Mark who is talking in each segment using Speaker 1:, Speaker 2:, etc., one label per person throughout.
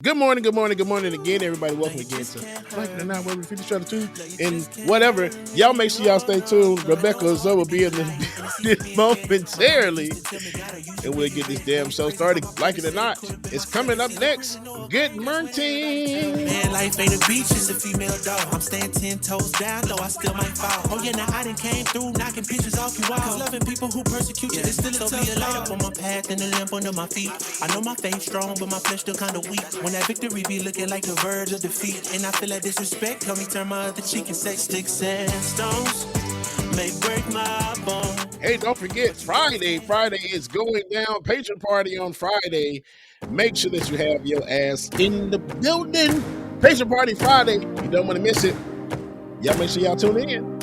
Speaker 1: Good morning, good morning, good morning again, everybody. Welcome again to Like It or Not, where we finish each other and whatever. Y'all make sure y'all stay tuned. Rebecca Azor will be in this momentarily, and we'll get this damn show started. Like it or not, it's coming up next. Good morning.
Speaker 2: Man, life ain't a beach, it's a female dog. I'm staying 10 toes down, though I still might fall. Oh yeah, now I done came through, knocking pictures off you all. Cause loving people who persecute you, it's still a tough light up on my path and a lamp under my feet. I know my faith strong, but my flesh still kinda weak. When that victory be looking like the verge of defeat, and I feel like disrespect, help me turn my other cheek and say sticks and stones may break my bone.
Speaker 1: Hey, don't forget, Friday is going down. Patron party on Friday. Make sure that you have your ass in the building. Patron party Friday. You don't want to miss it. Y'all make sure y'all tune in.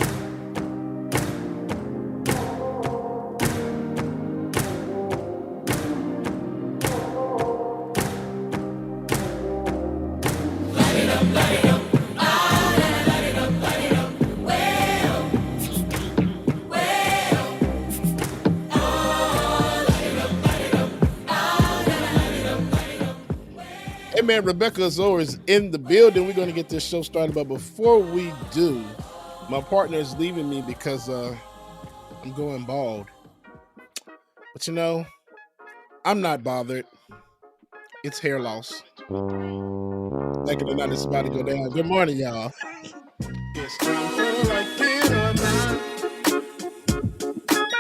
Speaker 1: Hey man, Rebecca Azor is in the building. We're going to get this show started, but before we do, my partner is leaving me because I'm going bald. But you know, I'm not bothered. It's hair loss. Like it or not, it's about to go down. Good morning, y'all. It's time for Like It or Not.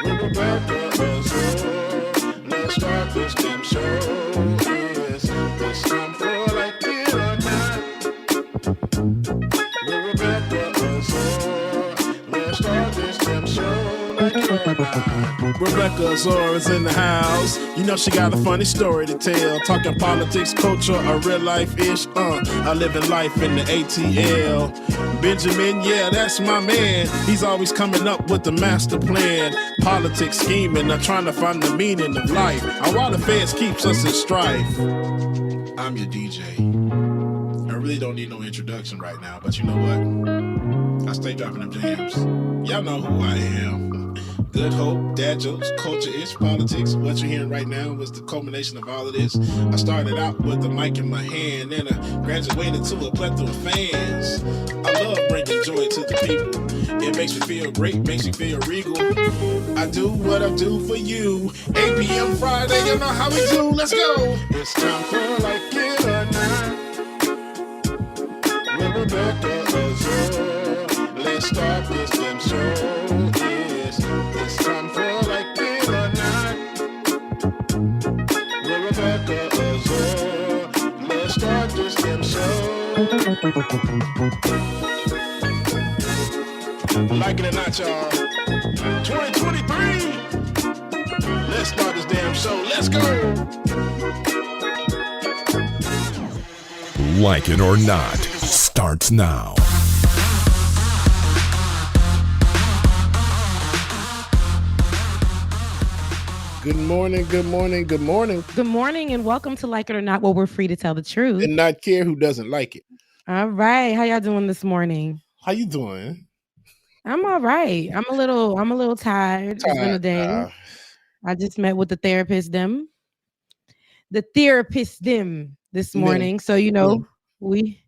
Speaker 1: With Rebecca Azor. Let's start this damn show. It's time for Like It or Not. With Rebecca Azor. Let's start this damn show. Like It or Not. Rebecca Azor is in the house. You know she got a funny story to tell. Talking politics, culture, a real life-ish. I live in life in the ATL. Benjamin, yeah, that's my man. He's always coming up with the master plan. Politics scheming, I'm trying to find the meaning of life. And while the feds keeps us in strife. I'm your DJ. I really don't need no introduction right now, but you know what? I stay dropping them jams. Y'all know who I am. Good hope, dad jokes, culture-ish, politics. What you're hearing right now was the culmination of all of this. I started out with the mic in my hand, then I graduated to a plethora of fans. I love bringing joy to the people. It makes me feel great, makes me feel regal. I do what I do for you. 8 p.m. Friday, you know how we do. Let's go. It's time for Like It or Not. With Rebecca Azor. Let's start this damn show. It's time for Like It or Not. With Rebecca Azor. Let's start this damn show. Like it or not, y'all. 2023. Let's start this damn show. Let's go.
Speaker 3: Like It or Not starts now.
Speaker 1: Good morning, good morning, good morning.
Speaker 4: Good morning and welcome to Like It or Not, where we're free to tell the truth.
Speaker 1: And not care who doesn't like it.
Speaker 4: All right. How y'all doing this morning?
Speaker 1: How you doing?
Speaker 4: I'm all right. I'm a little tired. It's been a day. I just met with the therapist them this morning. So, you know, we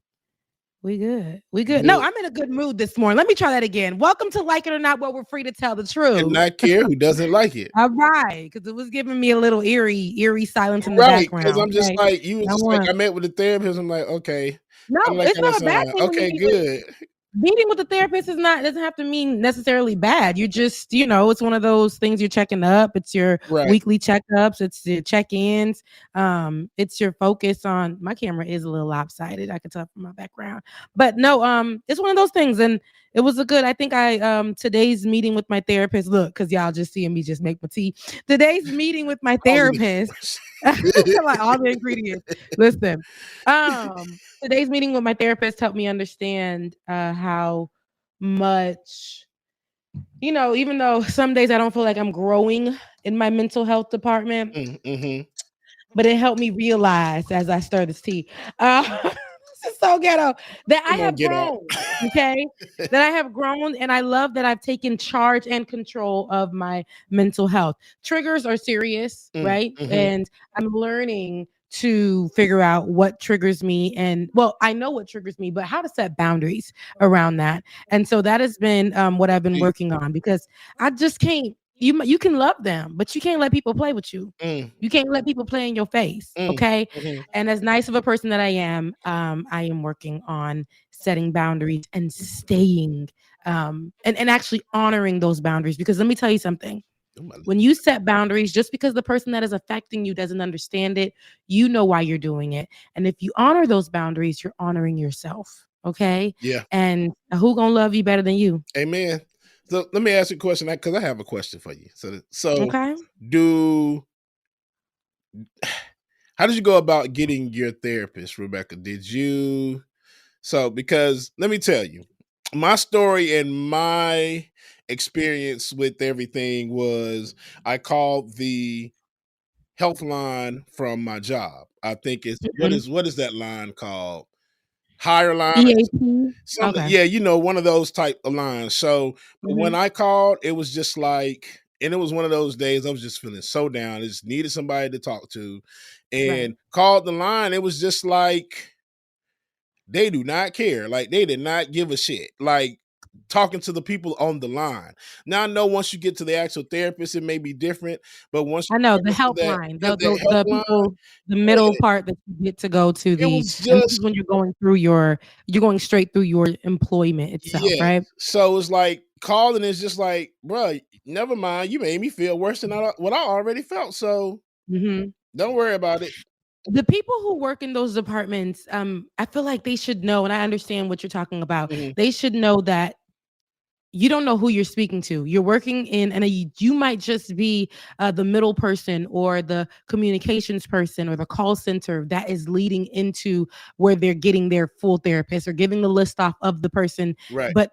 Speaker 4: good. We good. No, I'm in a good mood this morning. Let me try that again. Welcome to Like It or Not, where we're free to tell the truth.
Speaker 1: And not care who doesn't like it.
Speaker 4: All right. Because it was giving me a little eerie silence in the background.
Speaker 1: Because I'm just like, you was just like, I met with the therapist. I'm like, okay.
Speaker 4: No,
Speaker 1: like,
Speaker 4: it's not a bad thing.
Speaker 1: Okay, good.
Speaker 4: Meeting with the therapist doesn't have to mean necessarily bad. You just, it's one of those things you're checking up. It's your weekly checkups. It's your check-ins. It's your focus on. My camera is a little lopsided. I can tell from my background, but no, it's one of those things. And it was I think today's meeting with my therapist. Look, because y'all just seeing me just make my tea. Today's meeting with my therapist. Like all the ingredients. Listen, today's meeting with my therapist helped me understand how much, even though some days I don't feel like I'm growing in my mental health department, but it helped me realize as I stir this tea. This is so ghetto that I have grown. Okay, that I have grown, and I love that I've taken charge and control of my mental health. Triggers are serious, right? And I'm learning to figure out what triggers me. And well, I know what triggers me, but how to set boundaries around that. And so that has been what I've been working on, because I just can't. You can love them, but you can't let people play with you. You can't let people play in your face. Okay. And as nice of a person that I am working on setting boundaries and staying and actually honoring those boundaries. Because let me tell you something. When you set boundaries, just because the person that is affecting you doesn't understand it, you know why you're doing it. And if you honor those boundaries, you're honoring yourself. Okay.
Speaker 5: Yeah.
Speaker 4: And who gonna love you better than you?
Speaker 5: Amen. So let me ask you a question, because I have a question for you. So
Speaker 4: Okay.
Speaker 5: How did you go about getting your therapist, Rebecca? Because let me tell you, my story and my experience with everything was I called the health line from my job. I think it's what is that line called? Higher line.
Speaker 4: EAP. Okay.
Speaker 5: Yeah, one of those type of lines. So when I called, it was just like, and it was one of those days I was just feeling so down. I just needed somebody to talk to, and called the line. It was just like they do not care. Like they did not give a shit. Like talking to the people on the line. Now I know once you get to the actual therapist, it may be different. But once
Speaker 4: I know the
Speaker 5: you get to
Speaker 4: helpline,
Speaker 5: that
Speaker 4: the
Speaker 5: helpline,
Speaker 4: people, the middle part that you get to go to
Speaker 5: it
Speaker 4: the,
Speaker 5: was
Speaker 4: and this is
Speaker 5: just
Speaker 4: when you're going straight through your employment itself, right?
Speaker 5: So it's like calling is just like, bro, never mind. You made me feel worse than what I already felt. So don't worry about it.
Speaker 4: The people who work in those departments, I feel like they should know, and I understand what you're talking about. They should know that you don't know who you're speaking to. You're working in, and you might just be the middle person or the communications person or the call center that is leading into where they're getting their full therapist or giving the list off of the person.
Speaker 5: Right.
Speaker 4: But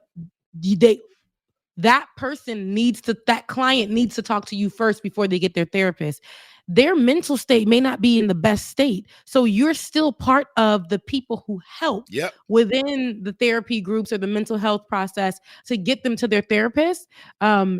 Speaker 4: that client needs to talk to you first before they get their therapist. Their mental state may not be in the best state. So you're still part of the people who help within the therapy groups or the mental health process to get them to their therapist.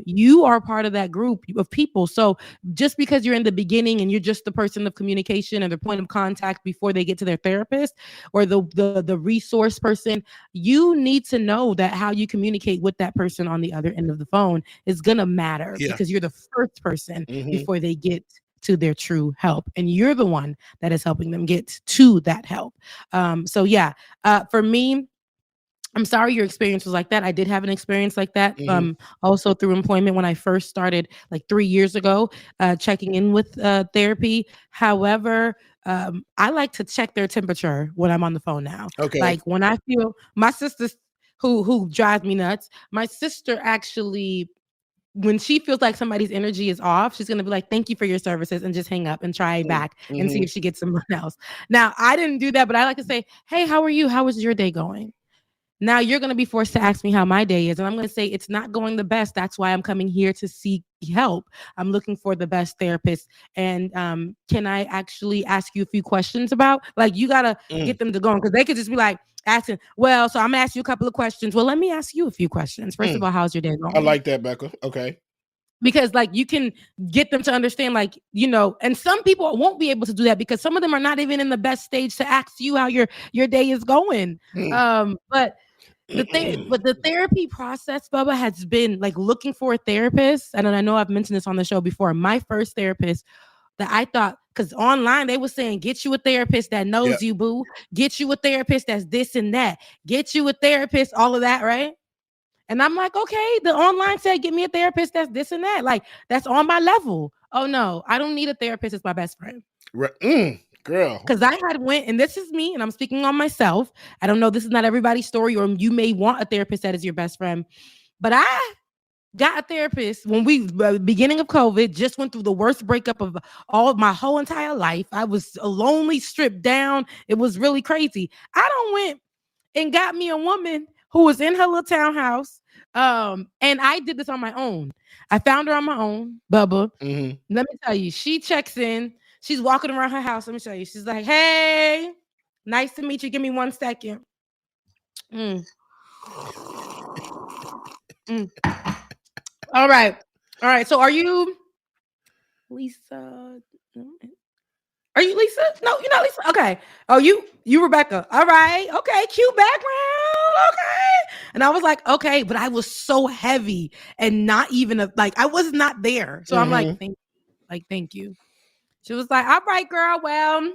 Speaker 4: You are part of that group of people. So just because you're in the beginning and you're just the person of communication and the point of contact before they get to their therapist or the resource person, you need to know that how you communicate with that person on the other end of the phone is going to matter because you're the first person before they get to their true help, and you're the one that is helping them get to that help. For me, I'm sorry your experience was like that. I did have an experience like that. Also through employment when I first started like 3 years ago, checking in with therapy. However, I like to check their temperature when I'm on the phone now.
Speaker 5: Okay.
Speaker 4: Like when I feel my sister who drives me nuts, my sister actually, when she feels like somebody's energy is off, she's going to be like, thank you for your services, and just hang up and try back and see if she gets someone else. Now, I didn't do that, but I like to say, hey, how are you? How is your day going? Now you're going to be forced to ask me how my day is. And I'm going to say, it's not going the best. That's why I'm coming here to seek help. I'm looking for the best therapist. And can I actually ask you a few questions about, like, you got to get them to go on, because they could just be like, asking, well, so I'm gonna ask you a couple of questions. Well, let me ask you a few questions. First of all, how's your day going?
Speaker 5: I like that, Becca. Okay.
Speaker 4: Because like you can get them to understand, like, and some people won't be able to do that because some of them are not even in the best stage to ask you how your day is going. But the therapy process, Bubba, has been like looking for a therapist. And I know I've mentioned this on the show before. My first therapist that I thought, because online they were saying, get you a therapist that knows you, boo. Get you a therapist that's this and that. Get you a therapist, all of that, right? And I'm like, okay, the online said, get me a therapist that's this and that. Like, that's on my level. Oh, no, I don't need a therapist. It's my best friend.
Speaker 5: Girl.
Speaker 4: Because I had went, and this is me, and I'm speaking on myself. I don't know, this is not everybody's story, or you may want a therapist that is your best friend. But I got a therapist when beginning of COVID, just went through the worst breakup of my whole entire life. I was lonely, stripped down. It was really crazy. I don't went and got me a woman who was in her little townhouse. And I did this on my own. I found her on my own, Bubba. Let me tell you, she checks in. She's walking around her house. Let me show you. She's like, hey, nice to meet you. Give me 1 second. All right. So are you Lisa? Are you Lisa? No, you're not Lisa. Okay. Oh, you Rebecca. All right. Okay. Cute background. Okay. And I was like, okay, but I was so heavy and not even like I was not there. So I'm like, thank you. She was like, all right, girl. Well,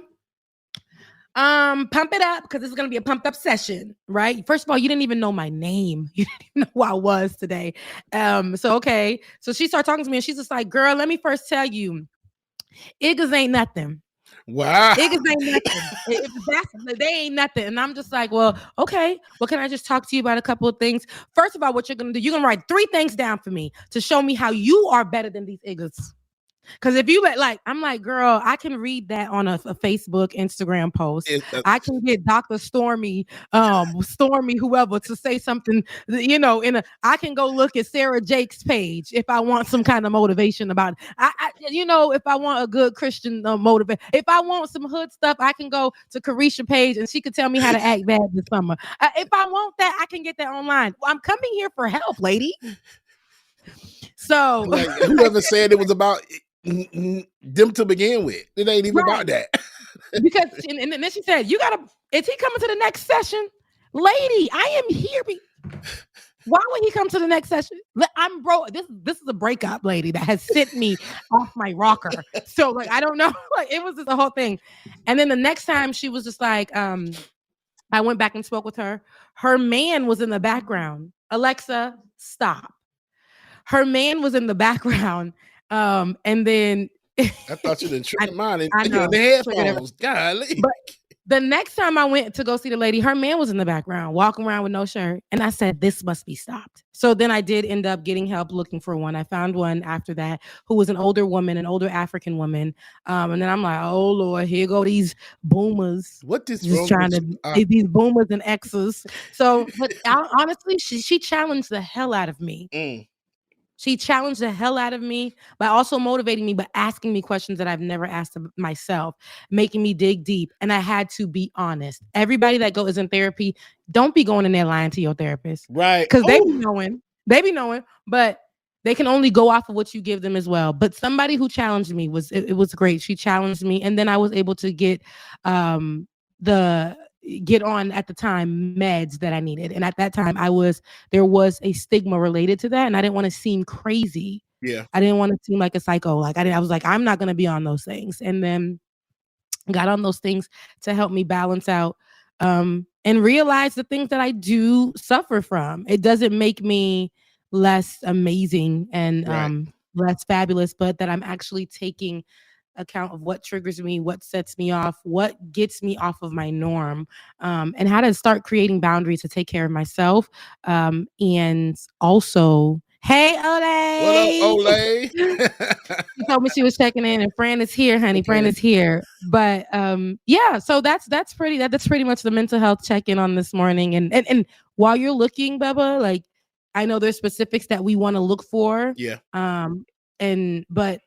Speaker 4: pump it up because this is gonna be a pumped up session, right? First of all, you didn't even know my name. You didn't even know who I was today. So okay. So she started talking to me and she's just like, girl, let me first tell you, Iggas ain't nothing.
Speaker 5: Wow.
Speaker 4: Niggas ain't nothing. They ain't nothing. And I'm just like, well, okay. Well, can I just talk to you about a couple of things? First of all, what you're going to do, you're going to write 3 things down for me to show me how you are better than these niggas. Because if you like, I'm like, girl, I can read that on a Facebook, Instagram post. I can get Dr. Stormy, whoever to say something, you know, I can go look at Sarah Jake's page if I want some kind of motivation about it. If I want a good Christian motivation, if I want some hood stuff, I can go to Carisha page and she could tell me how to act bad this summer. If I want that, I can get that online. Well, I'm coming here for help, lady. So
Speaker 5: like, whoever said it was about them to begin with, it ain't even about that.
Speaker 4: Because and then she said, is he coming to the next session? Lady, I am here. Why would he come to the next session? I'm broke. This is a breakup, lady, that has sent me off my rocker. So like, I don't know. Like, it was just the whole thing. And then the next time she was just like, I went back and spoke with her. Her man was in the background. Alexa, stop. Her man was in the background. And then
Speaker 5: I thought you didn't trigger mine.
Speaker 4: I know.
Speaker 5: The headphones. Golly.
Speaker 4: But the next time I went to go see the lady, her man was in the background, walking around with no shirt. And I said, this must be stopped. So then I did end up getting help looking for one. I found one after that who was an older woman, an older African woman. And then I'm like, oh, Lord, here go these boomers.
Speaker 5: What this
Speaker 4: just trying to these boomers and exes. So, but honestly, she challenged the hell out of me. She challenged the hell out of me by also motivating me, but asking me questions that I've never asked myself, making me dig deep. And I had to be honest. Everybody that is in therapy, don't be going in there lying to your therapist.
Speaker 5: Right.
Speaker 4: Because they be knowing, but they can only go off of what you give them as well. But somebody who challenged me was great. She challenged me. And then I was able to get get on at the time meds that I needed. And at that time there was a stigma related to that. And I didn't want to seem crazy.
Speaker 5: Yeah.
Speaker 4: I didn't want to seem like a psycho. Like I was like, I'm not going to be on those things. And then got on those things to help me balance out and realize the things that I do suffer from. It doesn't make me less amazing and less fabulous, but that I'm actually taking account of what triggers me, what sets me off, what gets me off of my norm, and how to start creating boundaries to take care of myself. And also, hey, Ole.
Speaker 5: What up, Ole?
Speaker 4: She told me she was checking in, and Fran is here, honey. Okay. Fran is here. But yeah, so that's pretty much the mental health check-in on this morning. And while you're looking, Bubba, like I know there's specifics that we want to look for.
Speaker 5: Yeah.
Speaker 4: But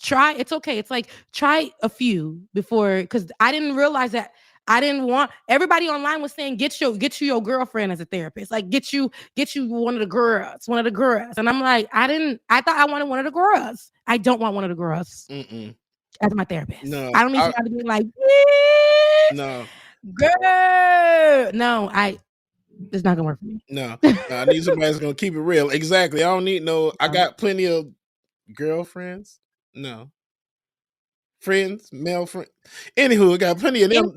Speaker 4: try, it's okay. It's like try a few before, because I didn't realize that I didn't want everybody online was saying get you your girlfriend as a therapist, like get you one of the girls. And I'm like, I thought I wanted one of the girls. I don't want one of the girls as my therapist.
Speaker 5: No,
Speaker 4: I don't need somebody to be like,
Speaker 5: no,
Speaker 4: girl. No, it's not gonna work for me.
Speaker 5: No, I need somebody that's gonna keep it real. Exactly. I don't need I got plenty of girlfriends. No. Friends, male friend. Anywho, I got plenty of them.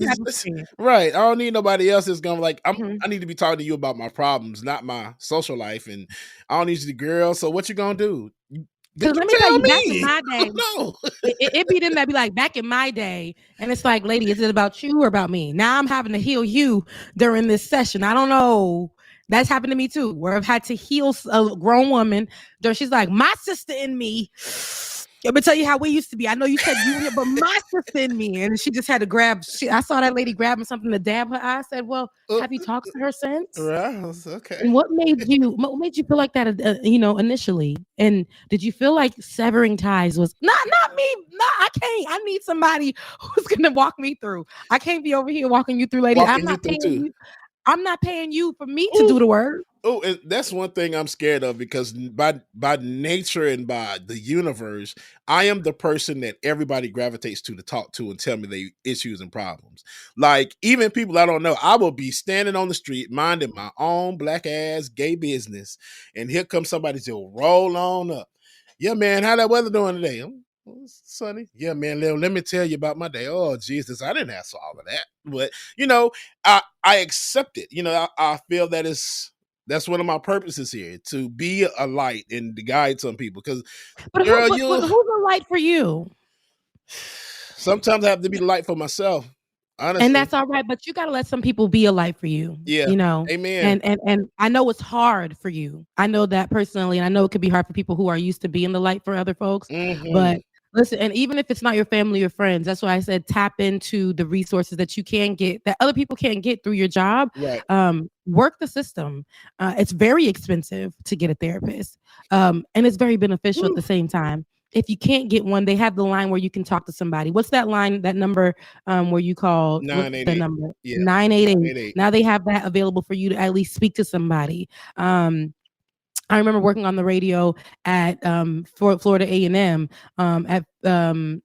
Speaker 5: Right. I don't need nobody else that's gonna like, I need to be talking to you about my problems, not my social life. And I don't need you to girl. So what you gonna do?
Speaker 4: Because let me tell you, back in my day,
Speaker 5: no.
Speaker 4: it be them that be like, back in my day, and it's like, lady, is it about you or about me? Now I'm having to heal you during this session. I don't know. That's happened to me too, where I've had to heal a grown woman. She's like, my sister in me. Let me tell you how we used to be. I know you said you, but my sister in me, and she just had to grab. I saw that lady grabbing something to dab her eye. I said, "Well, have you talked to her since?"
Speaker 5: Right. Okay.
Speaker 4: And what made you feel like that? Initially, and did you feel like severing ties was not me? No, I can't. I need somebody who's gonna walk me through. I can't be over here walking you through, lady. I'm not paying you for me to do the work.
Speaker 5: Oh, that's one thing I'm scared of, because by nature and by the universe, I am the person that everybody gravitates to talk to and tell me their issues and problems. Like, even people I don't know, I will be standing on the street minding my own black ass gay business, and here comes somebody to roll on up. Yeah, man, how that weather doing today? It's sunny. Yeah, man, let me tell you about my day. Oh, Jesus, I didn't ask for all of that. But, I accept it. I feel that's one of my purposes here, to be a light and to guide some people. Because,
Speaker 4: But
Speaker 5: girl,
Speaker 4: who's a light for you?
Speaker 5: Sometimes I have to be the light for myself. Honestly.
Speaker 4: And that's all right, but you gotta let some people be a light for you.
Speaker 5: Yeah. Amen.
Speaker 4: And I know it's hard for you. I know that personally, and I know it could be hard for people who are used to being the light for other folks.
Speaker 5: Mm-hmm.
Speaker 4: But listen, and even if it's not your family or friends, that's why I said tap into the resources that you can get, that other people can't get through your job.
Speaker 5: Right.
Speaker 4: Work the system. It's very expensive to get a therapist, and it's very beneficial at the same time. If you can't get one, they have the line where you can talk to somebody. What's that line, that number where you call?
Speaker 5: 988.
Speaker 4: The number?
Speaker 5: Yeah.
Speaker 4: 988. Now they have that available for you to at least speak to somebody. I remember working on the radio at Florida A&M at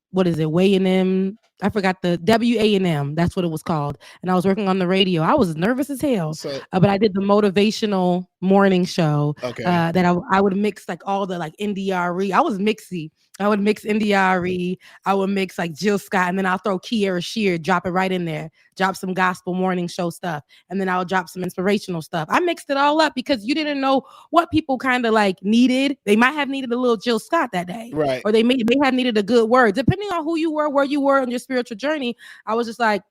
Speaker 4: what is it? W&M. I forgot the WANM. That's what it was called. And I was working on the radio. I was nervous as hell, but I did the motivational morning show.
Speaker 5: Okay.
Speaker 4: That I would mix like all the like NDRE. I was mixy. I would mix NDRE. I would mix like Jill Scott, and then I'll throw Kiara Shear, drop it right in there, drop some gospel morning show stuff, and then I'll drop some inspirational stuff. I mixed it all up because you didn't know what people kind of like needed. They might have needed a little Jill Scott that day,
Speaker 5: right?
Speaker 4: Or they may have needed a good word, depending on who you were, where you were on your spiritual journey. I was just like,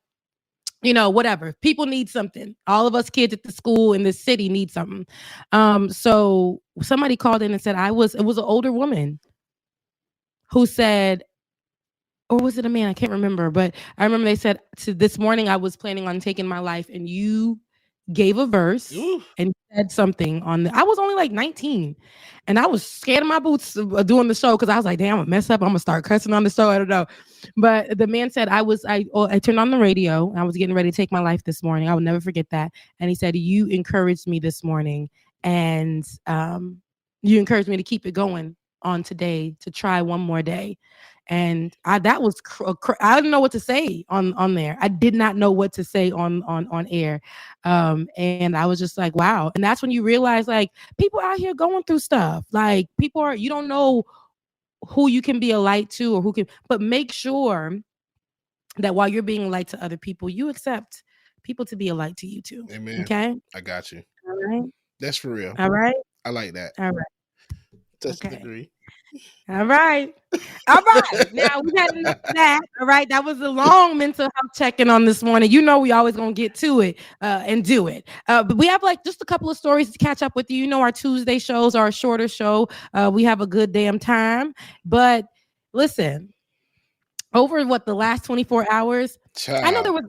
Speaker 4: whatever. People need something. All of us kids at the school in this city need something. So somebody called in and said it was an older woman who said, or was it a man? I can't remember, but I remember they said, this morning I was planning on taking my life, and you gave a verse and said something I was only like 19, and I was scared of my boots doing the show, because I was like, damn, I'm gonna mess up, I'm gonna start cussing on the show, I don't know. But the man said, I turned on the radio, I was getting ready to take my life this morning. I will never forget that. And he said, you encouraged me this morning, and you encouraged me to keep it going on today, to try one more day. And I didn't know what to say on there. I did not know what to say on air. And I was just like, wow. And that's when you realize, like, people out here going through stuff. Like, you don't know who you can be a light to, or but make sure that while you're being a light to other people, you accept people to be a light to you too.
Speaker 5: Amen.
Speaker 4: Okay.
Speaker 5: I got you.
Speaker 4: All right.
Speaker 5: That's for real.
Speaker 4: All right.
Speaker 5: I like that.
Speaker 4: All right.
Speaker 5: Touch the degree.
Speaker 4: All right. All right. Now we had enough of that. All right. That was a long mental health check-in on this morning. We always gonna get to it and do it. But we have like just a couple of stories to catch up with you. Our Tuesday shows are a shorter show. We have a good damn time. But listen, over the last 24 hours, Child. I know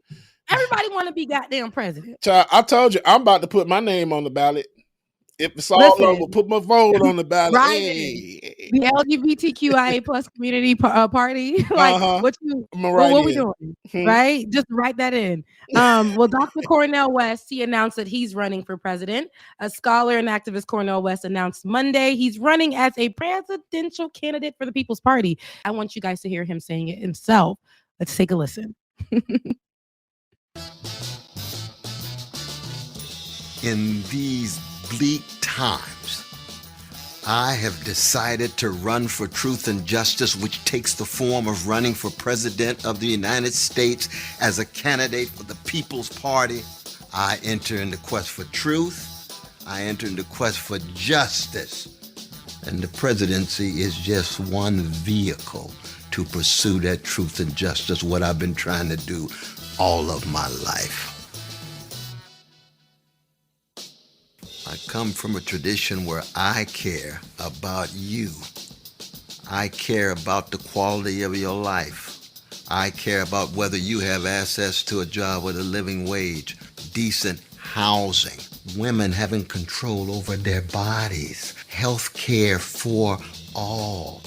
Speaker 4: everybody want to be goddamn president.
Speaker 5: Child, I told you, I'm about to put my name on the ballot. If it's all over, put my vote on the ballot.
Speaker 4: Right.
Speaker 5: Hey.
Speaker 4: The LGBTQIA plus community party. Like, what we doing? Right? Just write that in. Well, Dr. Cornel West, he announced that he's running for president. A scholar and activist, Cornel West, announced Monday he's running as a presidential candidate for the People's Party. I want you guys to hear him saying it himself. Let's take a listen.
Speaker 6: In these bleak times, I have decided to run for truth and justice, which takes the form of running for president of the United States as a candidate for the People's Party. I enter into quest for truth. I enter into quest for justice. And the presidency is just one vehicle to pursue that truth and justice, what I've been trying to do all of my life. I come from a tradition where I care about you. I care about the quality of your life. I care about whether you have access to a job with a living wage, decent housing, women having control over their bodies, health care for all,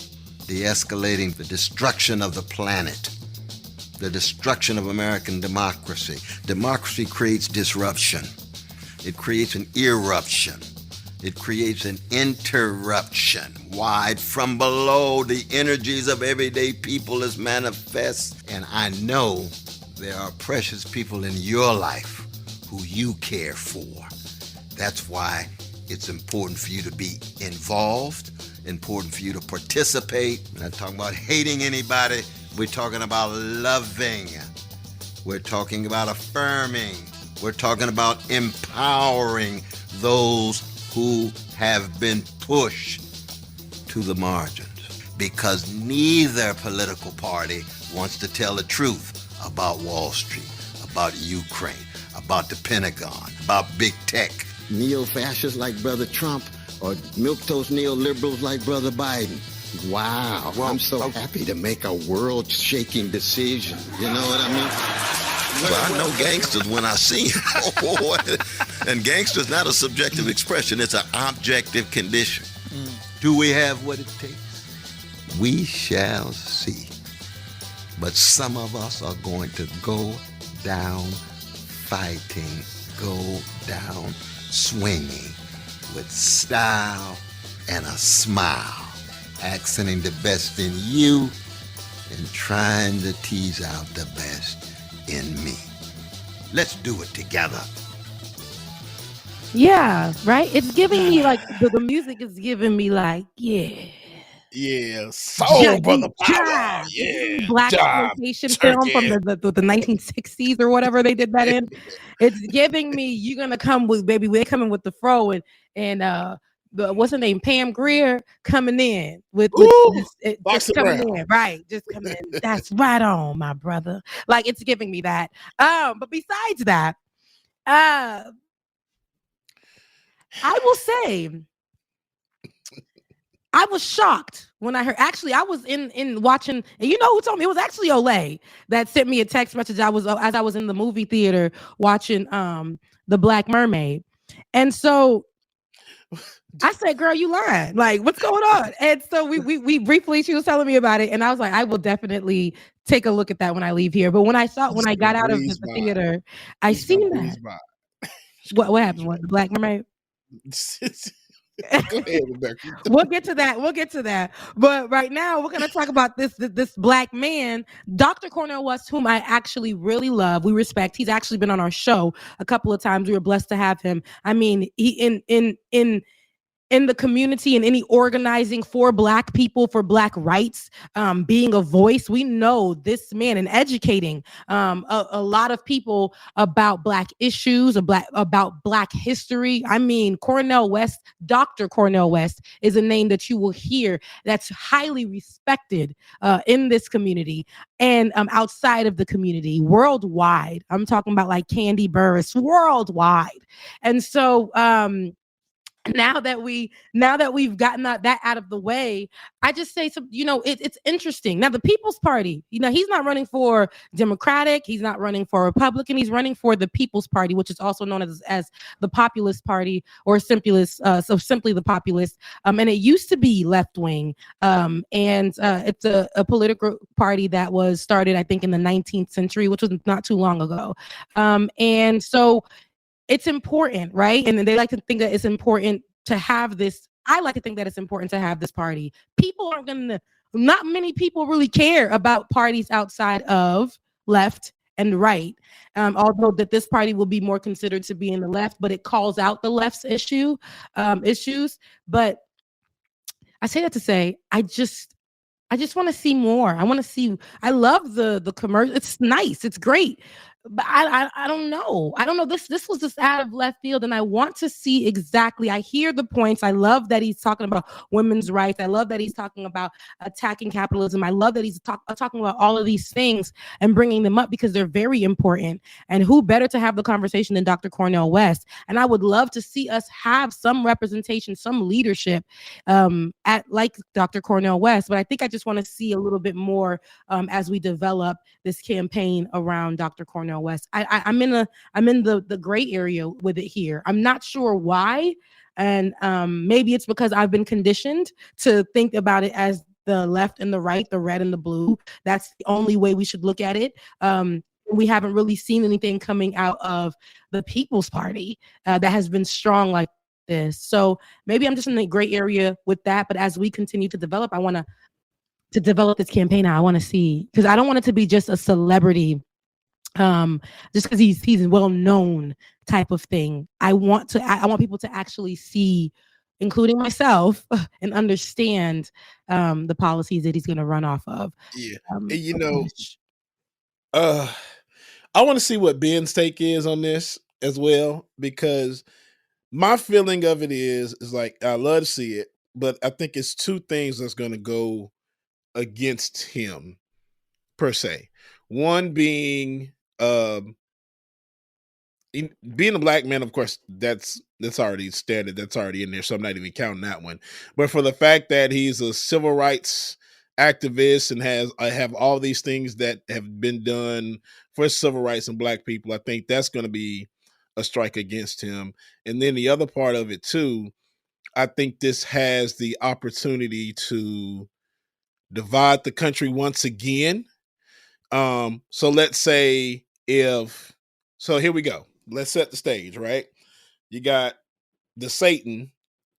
Speaker 6: de-escalating the destruction of the planet, the destruction of American democracy. Democracy creates disruption. It creates an eruption. It creates an interruption wide from below. The energies of everyday people is manifest. And I know there are precious people in your life who you care for. That's why it's important for you to be involved, important for you to participate. We're not talking about hating anybody. We're talking about loving. We're talking about affirming. We're talking about empowering those who have been pushed to the margins, because neither political party wants to tell the truth about Wall Street, about Ukraine, about the Pentagon, about big tech.
Speaker 7: Neo-fascists like Brother Trump or milquetoast neoliberals like Brother Biden. Wow, well, I'm so happy to make a world-shaking decision. You know what I mean?
Speaker 6: Well, I know gangsters when I see them. And gangster's not a subjective expression. It's an objective condition. Do we have what it takes? We shall see. But some of us are going to go down fighting, go down swinging with style and a smile, accenting the best in you and trying to tease out the best in me. Let's do it together.
Speaker 4: Yeah, right? It's giving me like, the music is giving me like,
Speaker 5: yeah, soul brother power.
Speaker 4: Yeah, black exploitation film from the 1960s or whatever they did that in. It's giving me, you're gonna come with, baby, we're coming with the fro, and the what's her name, Pam Grier coming in with just coming in, right? Just coming in. That's right on, my brother. Like, it's giving me that. But besides that, I will say, I was shocked when I heard. Actually, I was in watching, and you know who told me? It was actually Olay that sent me a text message. As I was in the movie theater watching The Black Mermaid, and so I said, "Girl, you lying? Like, what's going on?" And so we briefly, she was telling me about it, and I was like, "I will definitely take a look at that when I leave here." But when I got out of the theater, I seen that. What happened? What, The Black Mermaid?
Speaker 5: Go ahead, Rebecca.
Speaker 4: We'll get to that. But right now, we're going to talk about this black man, Dr. Cornel West, whom I actually really love. We respect. He's actually been on our show a couple of times. We were blessed to have him. I mean, he in the community and any organizing for Black people, for Black rights, being a voice. We know this man and educating a lot of people about Black issues, about Black history. I mean, Cornel West, Dr. Cornel West is a name that you will hear that's highly respected in this community and outside of the community, worldwide. I'm talking about like Candy Burris, worldwide. And so now that we've gotten that out of the way, I just say, it's interesting. Now, the People's Party, he's not running for Democratic, he's not running for Republican, he's running for the People's Party, which is also known as the Populist Party, or simply the Populist. And it used to be left wing, and it's a political party that was started, I think, in the 19th century, which was not too long ago. And so it's important, right? And they like to think that it's important to have this. I like to think that it's important to have this party. Not many people really care about parties outside of left and right. Although that this party will be more considered to be in the left, but it calls out the left's issues. But I say that to say, I just want to see more. I love the commercial. It's nice. It's great. But I don't know. This was just out of left field, and I want to see exactly. I hear the points. I love that he's talking about women's rights. I love that he's talking about attacking capitalism. I love that he's talking about all of these things and bringing them up because they're very important. And who better to have the conversation than Dr. Cornel West? And I would love to see us have some representation, some leadership at like Dr. Cornel West. But I think I just want to see a little bit more as we develop this campaign around Dr. Cornel West. I'm in the gray area with it here. I'm not sure why, and maybe it's because I've been conditioned to think about it as the left and the right, the red and the blue. That's the only way we should look at it. We haven't really seen anything coming out of the People's Party that has been strong like this. So maybe I'm just in the gray area with that. But as we continue to develop, I want to develop this campaign. I want to see, because I don't want it to be just a celebrity, just because he's well known type of thing. I want people to actually see, including myself, and understand the policies that he's going to run off of.
Speaker 5: Yeah, and I want to see what Ben's take is on this as well, because my feeling of it is like, I love to see it, but I think it's two things that's going to go against him per se. One being being a black man, of course, that's already standard, that's already in there, so I'm not even counting that one. But for the fact that he's a civil rights activist and have all these things that have been done for civil rights and black people, I think that's going to be a strike against him. And then the other part of it too, I think this has the opportunity to divide the country once again. So let's say so here we go. Let's set the stage, right? You got the Satan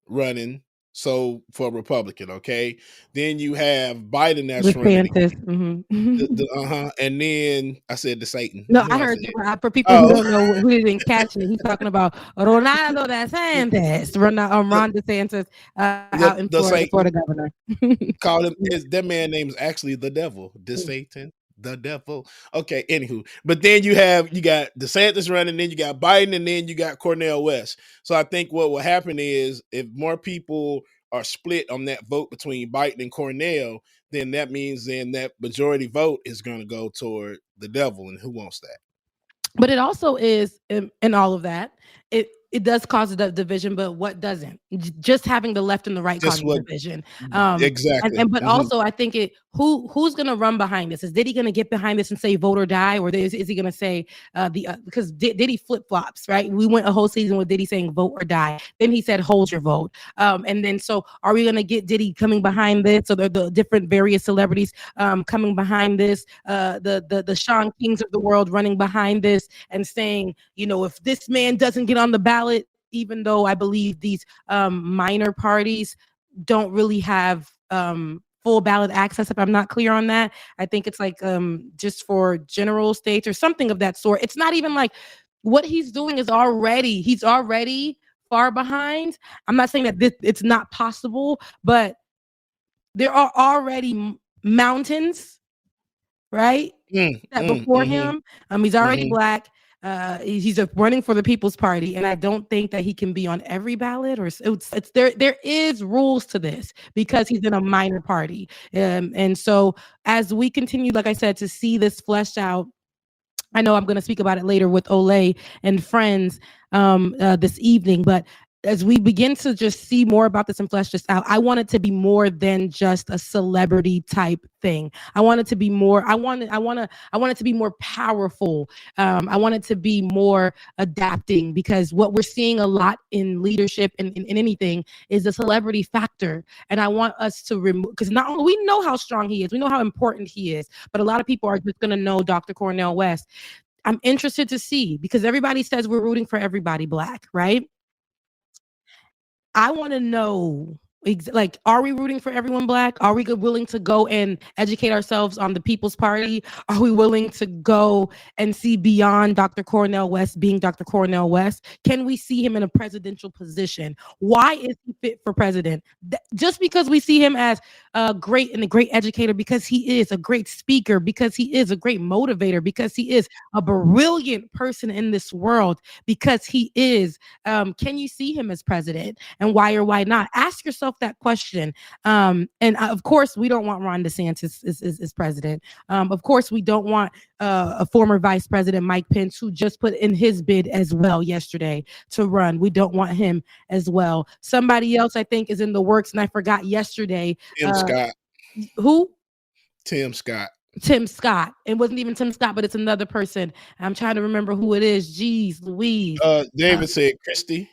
Speaker 5: running, so for Republican, okay? Then you have Biden that's running. And then I said the Satan.
Speaker 4: No, I heard for people who don't know, who didn't catch it, he's talking about Ronaldo DeSantis, Ron DeSantis, out in Florida governor.
Speaker 5: Call him, that man name is actually the devil, Satan. The devil. Okay, anywho. But then you got DeSantis running, then you got Biden, and then you got Cornel West. So I think what will happen is, if more people are split on that vote between Biden and Cornel, then that means then that majority vote is going to go toward the devil, and who wants that?
Speaker 4: But it also is, in all of that, it does cause a division, but what doesn't? Just having the left and the right causing division.
Speaker 5: Exactly.
Speaker 4: But also, I think who's going to run behind this? Is Diddy going to get behind this and say vote or die, or is he going to say because Diddy flip flops, right? We went a whole season with Diddy saying vote or die. Then he said hold your vote. And then so are we going to get Diddy coming behind this? So the different various celebrities coming behind this, the Sean Kings of the world running behind this and saying, if this man doesn't get on the ballot, even though I believe these minor parties don't really have full ballot access, if I'm not clear on that. I think it's like just for general states or something of that sort. It's not even like what he's doing he's already far behind. I'm not saying that it's not possible, but there are already mountains, right? Before him. He's already black. He's running for the People's Party, and I don't think that he can be on every ballot. Or it's there is rules to this because he's in a minor party, and so as we continue, like I said, to see this fleshed out, I know I'm going to speak about it later with Olay and friends this evening, but as we begin to just see more about this and flesh this out, I want it to be more than just a celebrity type thing. I want it to be more. I want it to be more powerful. I want it to be more adapting, because what we're seeing a lot in leadership and in anything is the celebrity factor. And I want us to remove, because not only we know how strong he is, we know how important he is, but a lot of people are just going to know Dr. Cornel West. I'm interested to see, because everybody says we're rooting for everybody black, right? I want to know, like, are we rooting for everyone black? Are we willing to go and educate ourselves on the People's Party? Are we willing to go and see beyond Dr. Cornel West being Dr. Cornel West? Can we see him in a presidential position? Why is he fit for president? Just because we see him as a great educator, because he is a great speaker, because he is a great motivator, because he is a brilliant person in this world, because he is, can you see him as president? And why or why not? Ask yourself that question. And of course, we don't want Ron DeSantis as president. Of course, we don't want a former Vice President, Mike Pence, who just put in his bid as well yesterday to run. We don't want him as well. Somebody else I think is in the works, and I forgot yesterday.
Speaker 5: Tim Scott.
Speaker 4: Who?
Speaker 5: Tim Scott.
Speaker 4: Tim Scott. It wasn't even Tim Scott, but it's another person. I'm trying to remember who it is. Jeez Louise.
Speaker 5: David said Christie.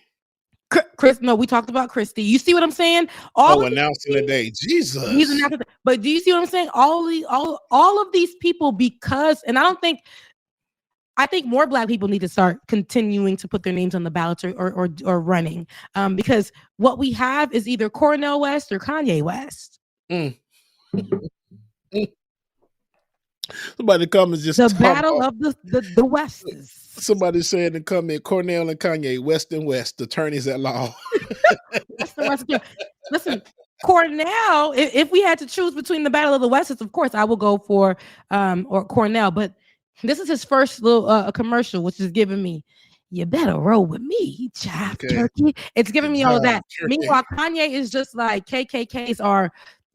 Speaker 4: Chris, no, we talked about Christie. You see what I'm saying?
Speaker 5: Announcing today. Jesus.
Speaker 4: He's announcing. But do you see what I'm saying? All of these people, because, and I don't think I think more Black people need to start continuing to put their names on the ballot or running, because what we have is either Cornel West or Kanye West.
Speaker 5: Mm. Somebody come and just
Speaker 4: the
Speaker 5: talk
Speaker 4: battle
Speaker 5: about,
Speaker 4: of the Wests.
Speaker 5: somebody said in the comment, Cornel and Kanye, West and West, attorneys at law.
Speaker 4: That's the rest. Listen, Cornel. If we had to choose between the battle of the Wests, of course I will go for or Cornel. But this is his first little commercial, which is giving me, you better roll with me, jive turkey. It's giving me all of that.
Speaker 5: Turkey.
Speaker 4: Meanwhile, Kanye is just like, KKKs are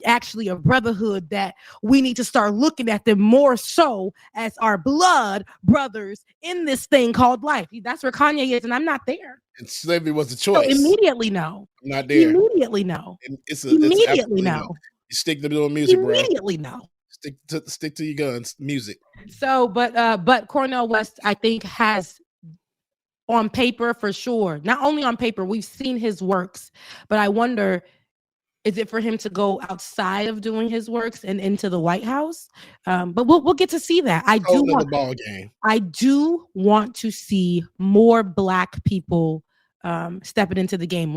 Speaker 4: actually a brotherhood that we need to start looking at them more so as our blood brothers in this thing called life. That's where Kanye is, and I'm not there.
Speaker 5: And slavery was a choice.
Speaker 4: So immediately no.
Speaker 5: I'm not there.
Speaker 4: Immediately no.
Speaker 5: Immediately no. You stick to doing music, bro.
Speaker 4: Immediately no.
Speaker 5: Stick to your guns, music.
Speaker 4: So, but Cornel West, I think, has on paper for sure. Not only on paper, we've seen his works, but I wonder, is it for him to go outside of doing his works and into the White House? But we'll get to see that. I do want to see more Black people stepping into the game.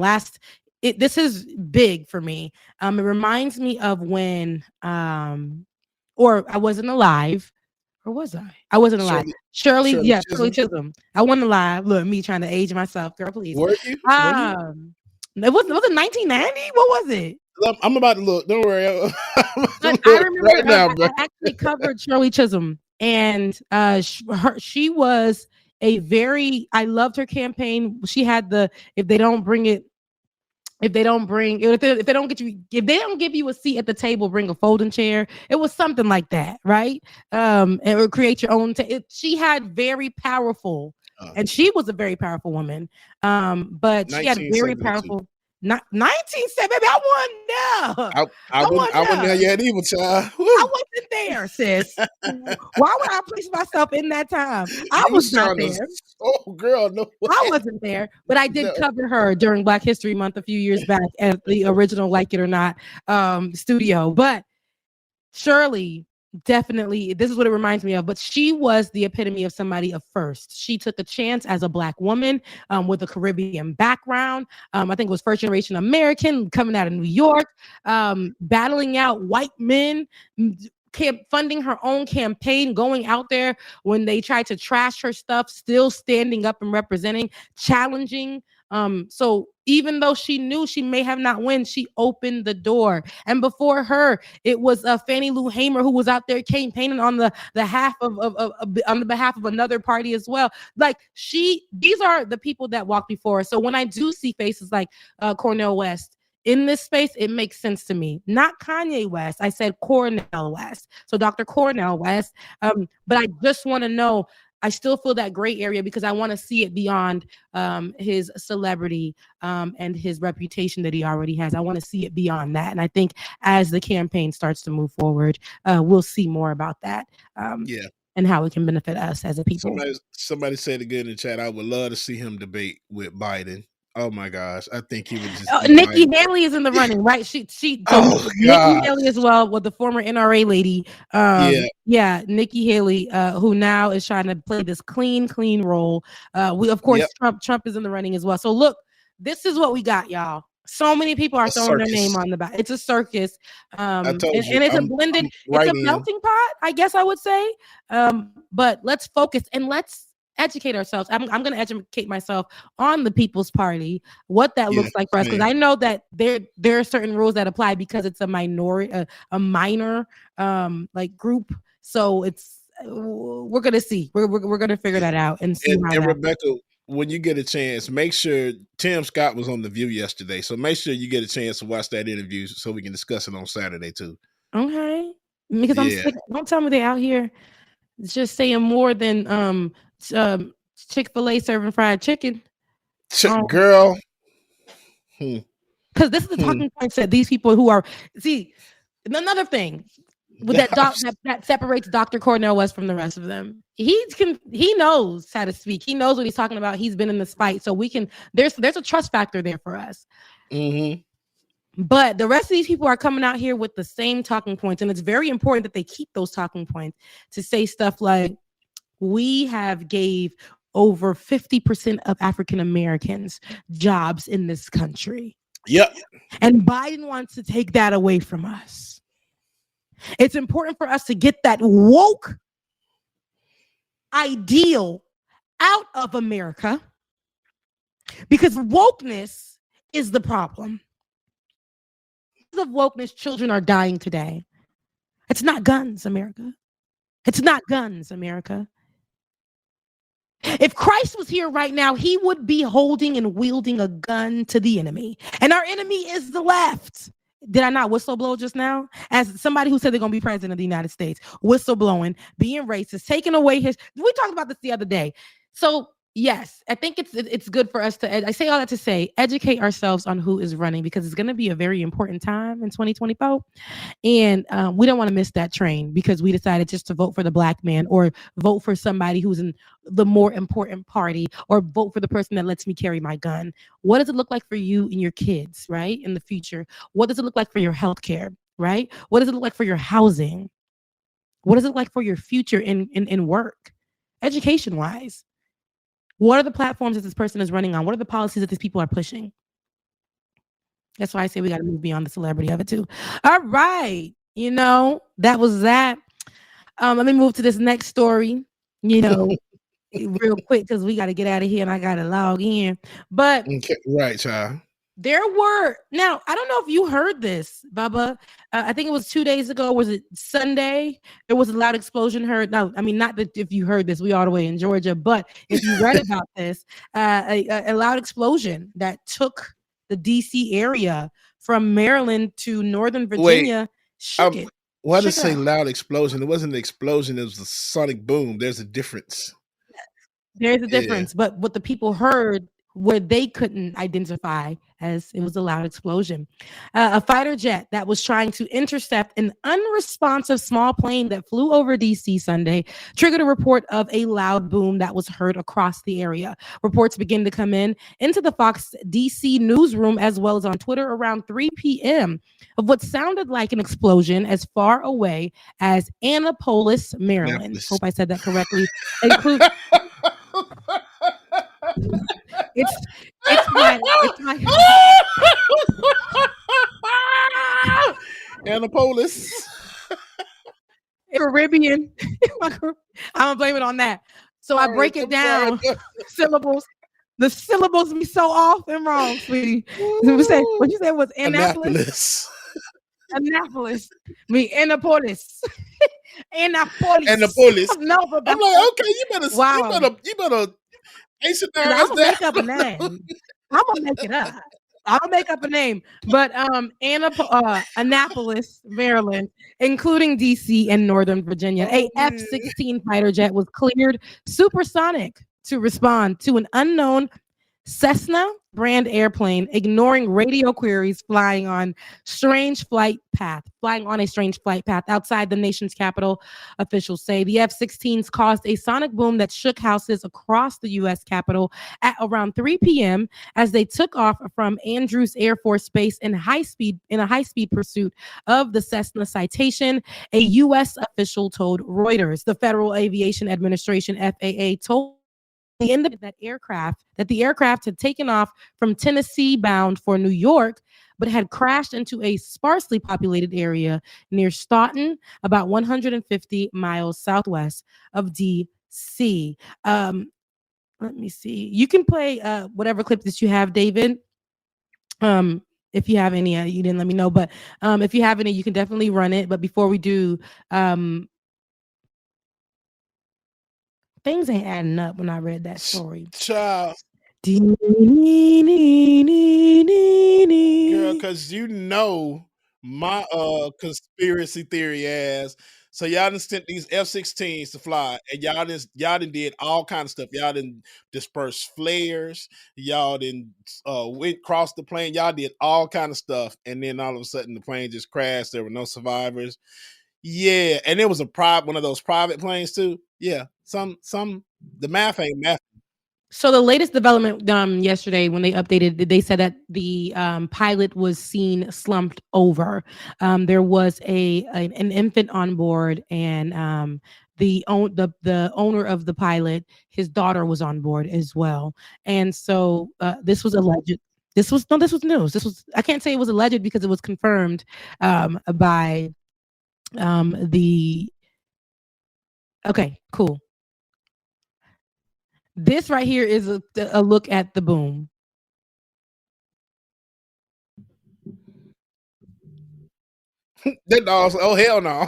Speaker 4: This is big for me. It reminds me of when, or I wasn't alive. Or was I? I wasn't alive. Shirley Chisholm. I wasn't alive. Look, me trying to age myself, girl, please.
Speaker 5: Were you?
Speaker 4: Was it 1990? What was it?
Speaker 5: I'm about to look. Don't worry.
Speaker 4: I remember right now, I actually covered Shirley Chisholm, and she was I loved her campaign. She had if they don't give you a seat at the table, bring a folding chair. It was something like that, right? It would create your own. She had very powerful, and she was a very powerful woman. But she had very powerful. Not 1970. I wasn't there.
Speaker 5: I wasn't there yet either, child. Woo.
Speaker 4: I wasn't there, sis. Why would I place myself in that time? I was not there.
Speaker 5: Oh, girl, no way.
Speaker 4: I wasn't there, but I did cover her during Black History Month a few years back at the original Like It or Not studio. But Shirley, definitely, this is what it reminds me of, but she was the epitome of somebody of first. She took a chance as a Black woman with a Caribbean background. I think it was first generation American, coming out of New York, battling out white men, funding her own campaign, going out there when they tried to trash her stuff, still standing up and representing, challenging. So even though she knew she may have not won, she opened the door. And before her, it was Fannie Lou Hamer, who was out there campaigning on the behalf of another party as well. Like these are the people that walked before. So when I do see faces like Cornel West in this space, it makes sense to me. Not Kanye West. I said Cornel West. So Dr. Cornel West. But I just want to know, I still feel that gray area because I want to see it beyond his celebrity and his reputation that he already has. I want to see it beyond that. And I think as the campaign starts to move forward, we'll see more about that. And how it can benefit us as a people.
Speaker 5: Somebody said again in the chat, I would love to see him debate with Biden. Oh my gosh, I think he would just.
Speaker 4: Nikki Haley is in the running, right? Nikki Haley as well, with the former NRA lady. Nikki Haley, who now is trying to play this clean role. Trump is in the running as well. So look, this is what we got, y'all. So many people are throwing their name on the ballot. It's a circus, and it's a blended. It's a melting pot, I guess I would say. But let's focus and let's educate ourselves. I'm going to educate myself on the People's Party, what that looks like for us, because I know that there are certain rules that apply because it's a minority, a minor like group. So we're going to see. We're going to figure that out and see.
Speaker 5: And Rebecca, when you get a chance, make sure Tim Scott was on The View yesterday. So make sure you get a chance to watch that interview so we can discuss it on Saturday too. Okay.
Speaker 4: Because I'm sick. Don't tell me they out here just saying more than Chick-fil-A serving fried chicken.
Speaker 5: Girl.
Speaker 4: Because this is the talking points that these people who are, see, another thing with that separates Dr. Cornel West from the rest of them. He knows how to speak. He knows what he's talking about. He's been in this fight. So there's a trust factor there for us. Mm-hmm. But the rest of these people are coming out here with the same talking points. And it's very important that they keep those talking points to say stuff like, we have gave over 50% of African Americans jobs in this country.
Speaker 5: Yep.
Speaker 4: And Biden wants to take that away from us. It's important for us to get that woke ideal out of America because wokeness is the problem. Because of wokeness, children are dying today. It's not guns, America. It's not guns, America. If Christ was here right now, he would be holding and wielding a gun to the enemy. And our enemy is the left. Did I not whistleblow just now? As somebody who said they're going to be president of the United States, whistleblowing, being racist, taking away his... We talked about this the other day. So, yes, I think it's good for us to... I say all that to say, educate ourselves on who is running because it's going to be a very important time in 2024. And we don't want to miss that train because we decided just to vote for the black man or vote for somebody who's in the more important party or vote for the person that lets me carry my gun. What does it look like for you and your kids, right? In the future? What does it look like for your healthcare, right? What does it look like for your housing? What does it look like for your future in work, education-wise? What are the platforms that this person is running on? What are the policies that these people are pushing? That's why I say we got to move beyond the celebrity of it too. All right. That was that. Let me move to this next story, real quick because we got to get out of here and I got to log in. But
Speaker 5: okay, right, child.
Speaker 4: Now, I don't know if you heard this, Bubba. I think it was 2 days ago. Was it Sunday? There was a loud explosion heard. No, I mean, not that if you heard this, we all the way in Georgia, but if you read about this, a loud explosion that took the DC area from Maryland to Northern Virginia.
Speaker 5: Why did it say loud explosion? It wasn't an explosion. It was a sonic boom. There's a difference.
Speaker 4: There's a difference. But what the people heard where they couldn't identify as it was a loud explosion. A fighter jet that was trying to intercept an unresponsive small plane that flew over DC Sunday triggered a report of a loud boom that was heard across the area. Reports begin to come into the Fox DC newsroom as well as on Twitter around 3 p.m. of what sounded like an explosion as far away as Annapolis, Maryland. Hope I said that correctly. It's my
Speaker 5: Annapolis.
Speaker 4: Caribbean. I'm gonna blame it on that. So I break it down. Syllables. The syllables be so off and wrong, sweetie. What you said was Annapolis. Annapolis. Annapolis.
Speaker 5: Annapolis.
Speaker 4: No, but
Speaker 5: I'm like, okay, you better
Speaker 4: I'm gonna make up a name. I'm gonna make it up. I'll make up a name. But Annapolis, Maryland, including DC and Northern Virginia, a F-16 fighter jet was cleared supersonic to respond to an unknown Cessna brand airplane, ignoring radio queries, flying on a strange flight path outside the nation's capital. Officials say the F-16s caused a sonic boom that shook houses across the U.S. Capitol at around 3 p.m. as they took off from Andrews Air Force Base in a high-speed pursuit of the Cessna Citation. A U.S. official told Reuters. The Federal Aviation Administration (FAA) told the end of that the aircraft had taken off from Tennessee bound for New York, but had crashed into a sparsely populated area near Staunton, about 150 miles southwest of D.C. Let me see. You can play whatever clip that you have, David. If you have any, you didn't let me know, but if you have any, you can definitely run it. But before we do, things ain't adding up when I read that story.
Speaker 5: Child. Girl, because my conspiracy theory ass. So y'all done sent these F-16s to fly, and y'all done did all kind of stuff. Y'all done dispersed flares. Y'all done went across the plane. Y'all did all kind of stuff, and then all of a sudden the plane just crashed. There were no survivors. Yeah, and it was one of those private planes too. Yeah, the math ain't math.
Speaker 4: So the latest development yesterday when they updated, they said that the pilot was seen slumped over. There was an infant on board, and the owner of the pilot, his daughter was on board as well. And so this was alleged. This was news. This was, I can't say it was alleged because it was confirmed by the. Okay, cool. This right here is a look at the boom.
Speaker 5: That dog's, oh hell no.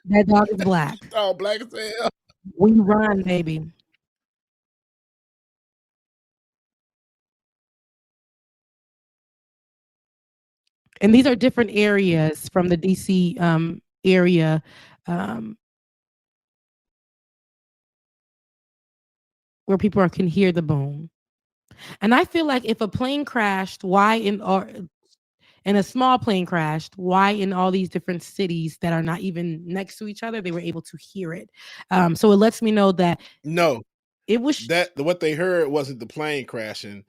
Speaker 4: That dog is black.
Speaker 5: Oh, black as hell.
Speaker 4: We run, baby. And these are different areas from the DC area. Where people can hear the boom. And I feel like if a plane crashed, and a small plane crashed, why in all these different cities that are not even next to each other, they were able to hear it. So it lets me know that
Speaker 5: no,
Speaker 4: it was
Speaker 5: that what they heard wasn't the plane crashing.
Speaker 4: It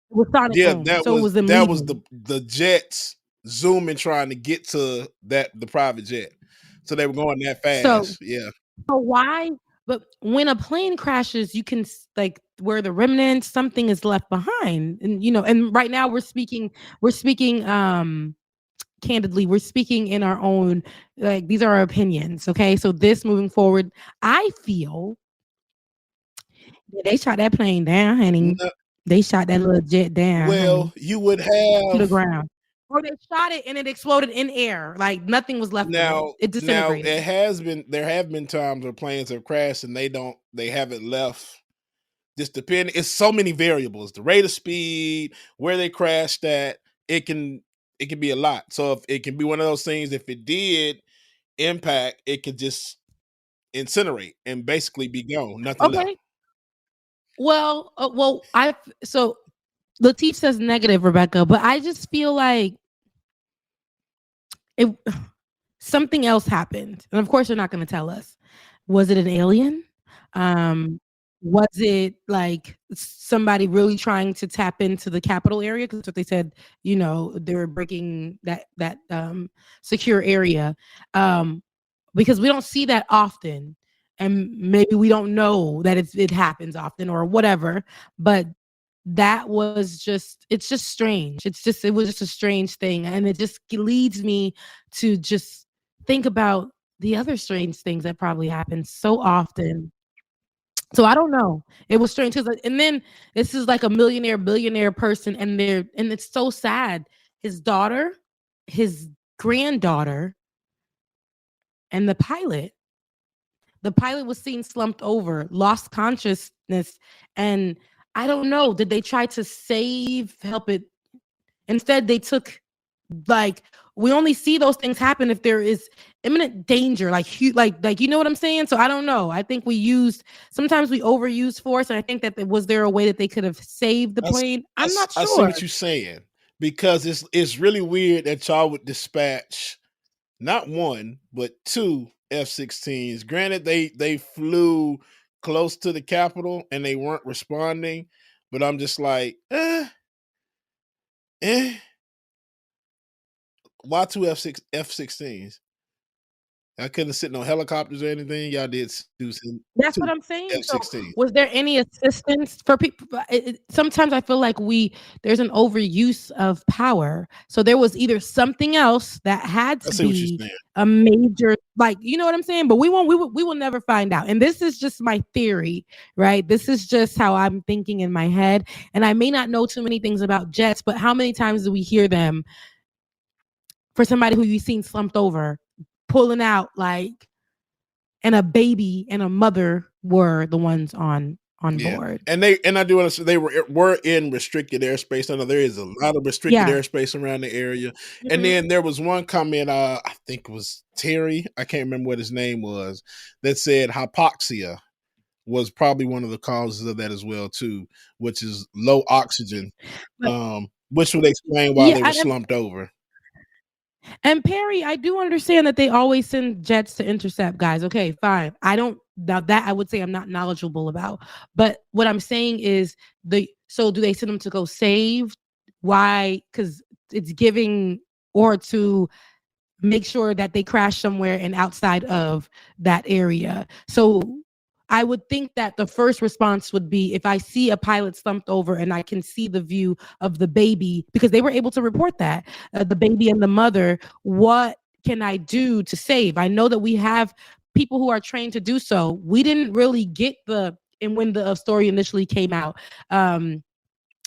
Speaker 4: was sonic boom.
Speaker 5: That
Speaker 4: so
Speaker 5: was
Speaker 4: it was
Speaker 5: the jets zooming trying to get to the private jet. So they were going that fast.
Speaker 4: So why? But when a plane crashes, you can like where the remnants, something is left behind, and and right now we're speaking candidly, we're speaking in our own, like, these are our opinions. Okay, so this moving forward, I feel they shot that plane down, honey. They shot that little jet down.
Speaker 5: Well,
Speaker 4: honey,
Speaker 5: you would have
Speaker 4: to the ground. Or they shot it and it exploded in air. Like nothing was left.
Speaker 5: Now,
Speaker 4: it disintegrated.
Speaker 5: There have been times where planes have crashed and they haven't left. Just depending, it's so many variables. The rate of speed, where they crashed at, it can be a lot. So if it can be one of those things, if it did impact, it could just incinerate and basically be gone. Nothing left.
Speaker 4: Well, so Latif says negative, Rebecca, but I just feel like something else happened, and of course they're not going to tell us. Was it an alien? Was it like somebody really trying to tap into the capital area? Because that's what they said. They were breaking that secure area, because we don't see that often, and maybe we don't know that it happens often or whatever. But that was it's just strange. It was just a strange thing. And it just leads me to just think about the other strange things that probably happen so often. So I don't know. It was strange. And then this is like a billionaire person, and it's so sad. His daughter, his granddaughter, and the pilot was seen slumped over, lost consciousness, and I don't know. Did they try to help it? Instead, they took, like, we only see those things happen if there is imminent danger, like you know what I'm saying? So I don't know. I think sometimes we overuse force, and I think that was there a way that they could have saved the plane? I'm not sure.
Speaker 5: I see what you're saying, because it's really weird that y'all would dispatch not one, but two F-16s. Granted, they flew close to the Capitol and they weren't responding, but I'm just like, why two F-16s? I couldn't sit no helicopters or anything. Y'all did do some.
Speaker 4: That's what I'm saying. So was there any assistance for people? Sometimes I feel like there's an overuse of power. So there was either something else that had to be a major, like, you know what I'm saying? But we will never find out. And this is just my theory, right? This is just how I'm thinking in my head. And I may not know too many things about jets, but how many times do we hear them for somebody who you've seen slumped over, pulling out, like, and a baby and a mother were the ones on board.
Speaker 5: And I do understand they were in restricted airspace. I know there is a lot of restricted airspace around the area. Mm-hmm. And then there was one comment, I think it was Terry, I can't remember what his name was, that said hypoxia was probably one of the causes of that as well too, which is low oxygen, which would explain why they were slumped over.
Speaker 4: And Perry, I do understand that they always send jets to intercept, guys. Okay, fine. That I would say I'm not knowledgeable about. But what I'm saying is so do they send them to go save? Why? Because it's giving, or to make sure that they crash somewhere and outside of that area. So I would think that the first response would be if I see a pilot slumped over and I can see the view of the baby, because they were able to report that the baby and the mother, what can I do to save? I know that we have people who are trained to do so. We didn't really get and when the story initially came out, and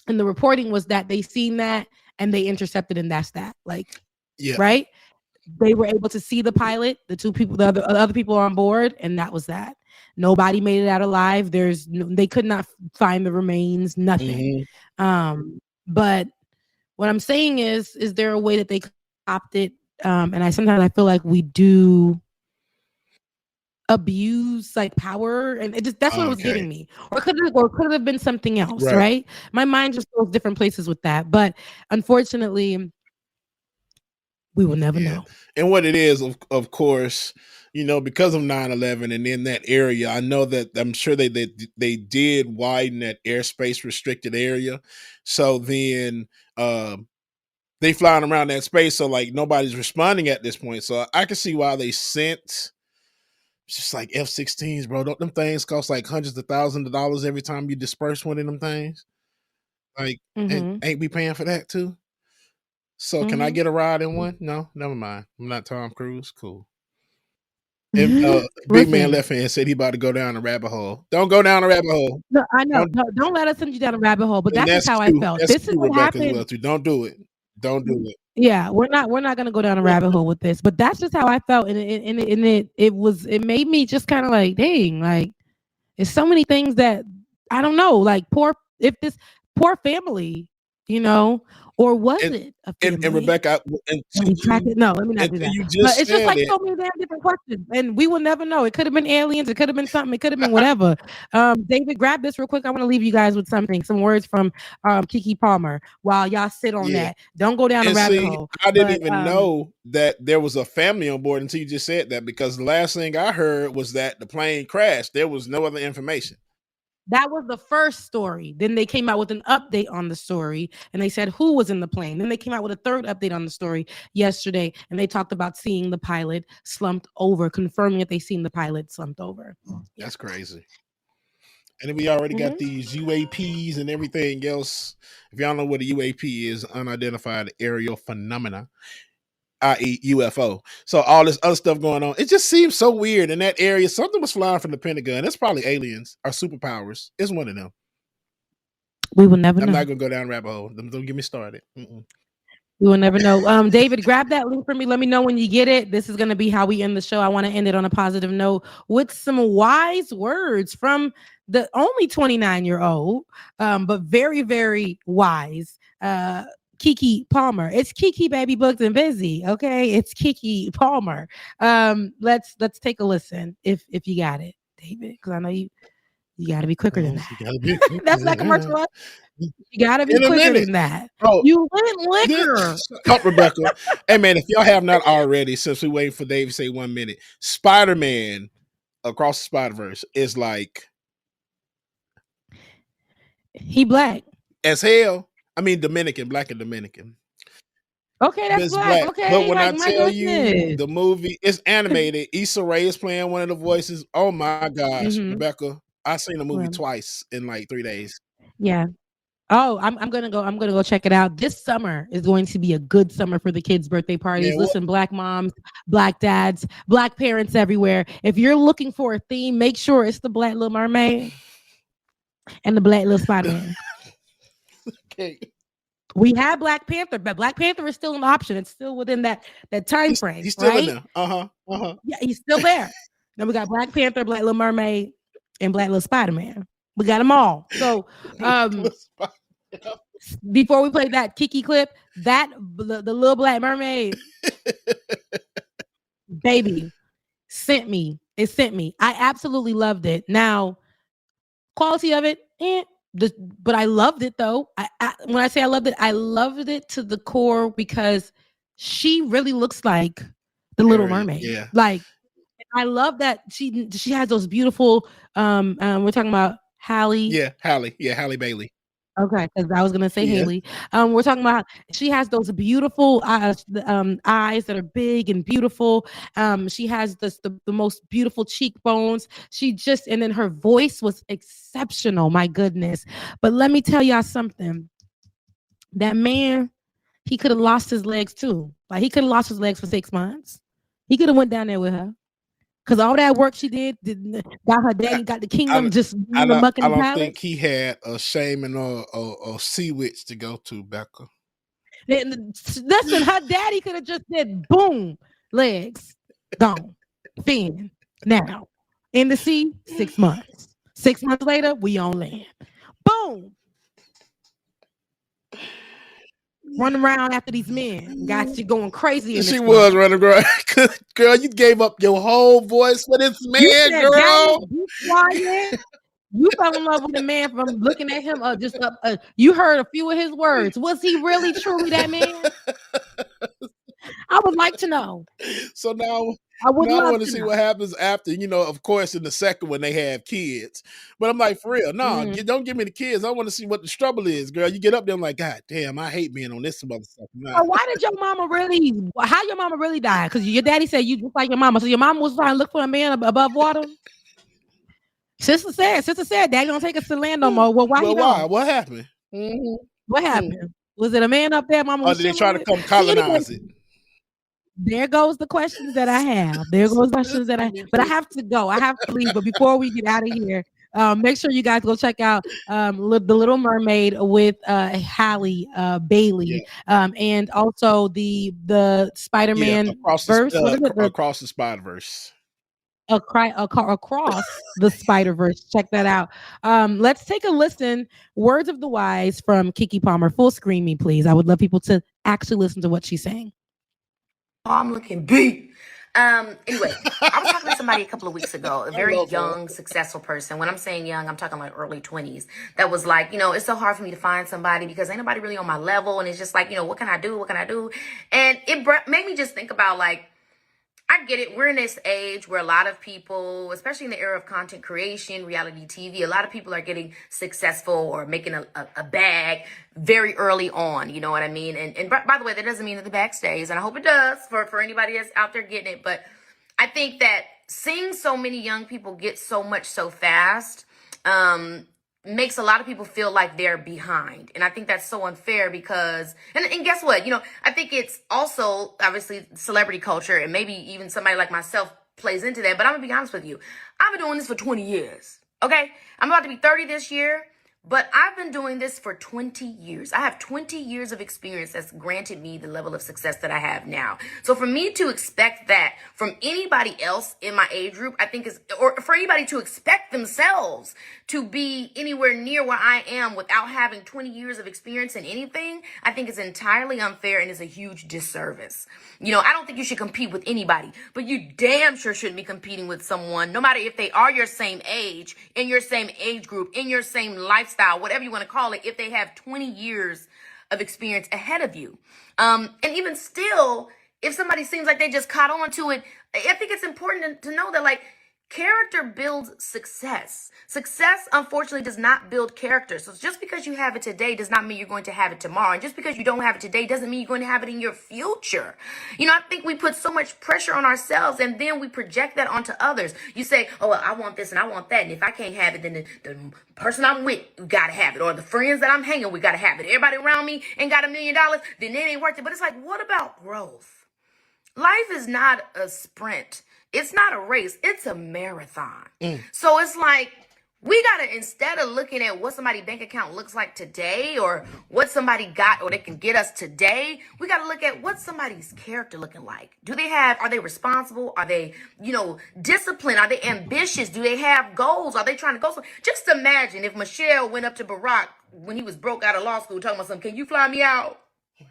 Speaker 4: the reporting was that they seen that and they intercepted, and that's that. Like,
Speaker 5: yeah,
Speaker 4: right? They were able to see the pilot, the two people, the other people on board, and that was that. Nobody made it out alive. They could not find the remains, nothing. But what I'm saying is there a way that they opt it? And sometimes I feel like we do abuse like power, and that's what it was giving me. Or could it have been something else, right? My mind just goes different places with that. But unfortunately, we will never know.
Speaker 5: And what it is, of course, because of 9/11 and in that area, I know that I'm sure they did widen that airspace restricted area. So then they flying around that space, so like nobody's responding at this point. So I can see why they sent just like F-16s, bro. Don't them things cost like hundreds of thousands of dollars every time you disperse one of them things? Like, ain't we paying for that too? So can I get a ride in one? No, never mind. I'm not Tom Cruise. Cool. And, Big Man Left Hand said he about to go down a rabbit hole. Don't go down a rabbit hole.
Speaker 4: No, I know. Don't let us send you down a rabbit hole. But that's just how I felt. This is what happened.
Speaker 5: Don't do it. Don't do it.
Speaker 4: Yeah, we're not going to go down a rabbit hole with this. But that's just how I felt, and it made me just kind of like, dang, like there's so many things that I don't know. Like this poor family, or was it a family?
Speaker 5: And Rebecca,
Speaker 4: no, let me not do that. But it's just like so many damn different questions, and we will never know. It could have been aliens. It could have been something. It could have been whatever. David, grab this real quick. I want to leave you guys with some words from Keke Palmer while y'all sit on that. Don't go down a rabbit hole.
Speaker 5: I didn't even know that there was a family on board until you just said that, because the last thing I heard was that the plane crashed. There was no other information.
Speaker 4: That was the first story. Then they came out with an update on the story, and they said who was in the plane. Then they came out with a third update on the story yesterday, and they talked about seeing the pilot slumped over, confirming that they seen the pilot slumped over.
Speaker 5: That's crazy. And then we already got these UAPs and everything else. If y'all know what a UAP is, unidentified aerial phenomena, i.e. UFO. So all this other stuff going on. It just seems so weird in that area. Something was flying from the Pentagon. It's probably aliens or superpowers. It's one of them.
Speaker 4: We will never know.
Speaker 5: I'm not going to go down a rabbit hole. Don't get me started.
Speaker 4: We will never know. David, grab that link for me. Let me know when you get it. This is going to be how we end the show. I want to end it on a positive note with some wise words from the only 29-year-old, but very, very wise, Keke Palmer. It's Keke, baby, booked and busy. Okay, it's Keke Palmer. Let's take a listen if you got it, David, because I know you got to be quicker than that. That's not commercial. You got to be quicker than that.
Speaker 5: Bro,
Speaker 4: you went liquor.
Speaker 5: Up, Rebecca. Hey man, if y'all have not already, since we waiting for Dave to say 1 minute, Spider-Man Across the Spider-Verse is like
Speaker 4: he black
Speaker 5: as hell. I mean, Dominican, black and Dominican.
Speaker 4: Okay, that's black. Okay,
Speaker 5: but when I tell you the movie, it's animated. Issa Rae is playing one of the voices. Oh my gosh, Rebecca, I seen the movie twice in like 3 days.
Speaker 4: Yeah. Oh, I'm gonna go check it out. This summer is going to be a good summer for the kids' birthday parties. Yeah, listen, black moms, black dads, black parents everywhere. If you're looking for a theme, make sure it's the Black Little Mermaid and the Black Little Spider-Man.
Speaker 5: Okay.
Speaker 4: We have Black Panther, but Black Panther is still an option. It's still within that time frame.
Speaker 5: He's still
Speaker 4: right?
Speaker 5: in there.
Speaker 4: Yeah, he's still there. Then we got Black Panther, Black Little Mermaid, and Black Little Spider-Man. We got them all. So before we play that Keke clip, the Little Black Mermaid, baby, sent me. It sent me. I absolutely loved it. Now, quality of it, but I loved it though. When I say I loved it to the core because she really looks like the Little Mermaid.
Speaker 5: Yeah.
Speaker 4: Like, I love that she has those beautiful. We're talking about Halle.
Speaker 5: Yeah, Halle. Yeah, Halle Bailey.
Speaker 4: Okay, because I was gonna say
Speaker 5: Yeah.
Speaker 4: Haley. We're talking about she has those beautiful eyes that are big and beautiful. She has the most beautiful cheekbones. She just and then her voice was exceptional. My goodness. But let me tell y'all something. That man, he could have lost his legs too. Like he could have lost his legs for 6 months. He could have went down there with her. Cause all that work she got her daddy, got the kingdom just
Speaker 5: I
Speaker 4: mucking the
Speaker 5: don't
Speaker 4: palace.
Speaker 5: think he had a shaman or sea witch to go to, Becca.
Speaker 4: Listen, her daddy could have just said, boom, legs, gone, fin, now. In the sea, 6 months. 6 months later, we on land. Boom. Run around after these men. Got you going crazy in this
Speaker 5: She was running around. Girl, you gave up your whole voice for this man,
Speaker 4: you said,
Speaker 5: girl.
Speaker 4: Daddy, be quiet. You fell in love with the man from looking at him. You heard a few of his words. Was he really truly that man? I would like to know.
Speaker 5: So now
Speaker 4: I would
Speaker 5: I
Speaker 4: love
Speaker 5: want to
Speaker 4: to
Speaker 5: see
Speaker 4: know.
Speaker 5: what happens after, of course, in the second one they have kids. But I'm like, for real, no, don't give me the kids. I want to see what the struggle is, girl. You get up there, I'm like, God damn, I hate being on this motherfucker. Nah.
Speaker 4: So why did your mama how your mama really died? Because your daddy said you just like your mama. So your mama was trying to look for a man above water? Sister said, Daddy don't take us to land no more. Well, why he don't?
Speaker 5: What happened? Mm-hmm.
Speaker 4: What happened? Was it a man up there? Mama was
Speaker 5: did they try to come colonize it?
Speaker 4: There goes the questions that I have. But I have to go. I have to leave. But before we get out of here, make sure you guys go check out The Little Mermaid with Halle Bailey, and also the Spider-Man verse.
Speaker 5: Across the Spider-Verse.
Speaker 4: Across the Spider-Verse. Check that out. Let's take a listen. Words of the wise from Keke Palmer. Full screen me, please. I would love people to actually listen to what she's saying.
Speaker 8: I'm looking beat. Anyway, I was talking to somebody a couple of weeks ago, a very young, successful person. When I'm saying young, I'm talking like early 20s. That was like, it's so hard for me to find somebody because ain't nobody really on my level. And it's just like, what can I do? What can I do? And it made me just think about like, I get it. We're in this age where a lot of people, especially in the era of content creation, reality TV, a lot of people are getting successful or making a bag very early on. You know what I mean? And by the way, that doesn't mean that the bag stays. And I hope it does for anybody that's out there getting it. But I think that seeing so many young people get so much so fast, makes a lot of people feel like they're behind. And I think that's so unfair because, and guess what? I think it's also obviously celebrity culture and maybe even somebody like myself plays into that. But I'm gonna be honest with you. I've been doing this for 20 years. Okay. I'm about to be 30 this year, but I've been doing this for 20 years. I have 20 years of experience that's granted me the level of success that I have now. So for me to expect that from anybody else in my age group, I think or for anybody to expect themselves to be anywhere near where I am without having 20 years of experience in anything, I think is entirely unfair and is a huge disservice. I don't think you should compete with anybody, but you damn sure shouldn't be competing with someone, no matter if they are your same age, in your same age group, in your same lifestyle, whatever you want to call it, if they have 20 years of experience ahead of you. And even still, if somebody seems like they just caught on to it, I think it's important to know that like, character builds success. Success, unfortunately, does not build character. So just because you have it today does not mean you're going to have it tomorrow. And just because you don't have it today doesn't mean you're going to have it in your future. I think we put so much pressure on ourselves and then we project that onto others. You say, oh, well, I want this and I want that. And if I can't have it, then the person I'm with, got to have it. Or the friends that I'm hanging with got to have it. Everybody around me ain't got $1 million, then it ain't worth it. But it's like, what about growth? Life is not a sprint. It's not a race. It's a marathon. So it's like, we got to, instead of looking at what somebody's bank account looks like today or what somebody got or they can get us today, we got to look at what somebody's character looking like. Are they responsible? Are they, disciplined? Are they ambitious? Do they have goals? Are they trying to go somewhere? Just imagine if Michelle went up to Barack when he was broke out of law school talking about something, can you fly me out?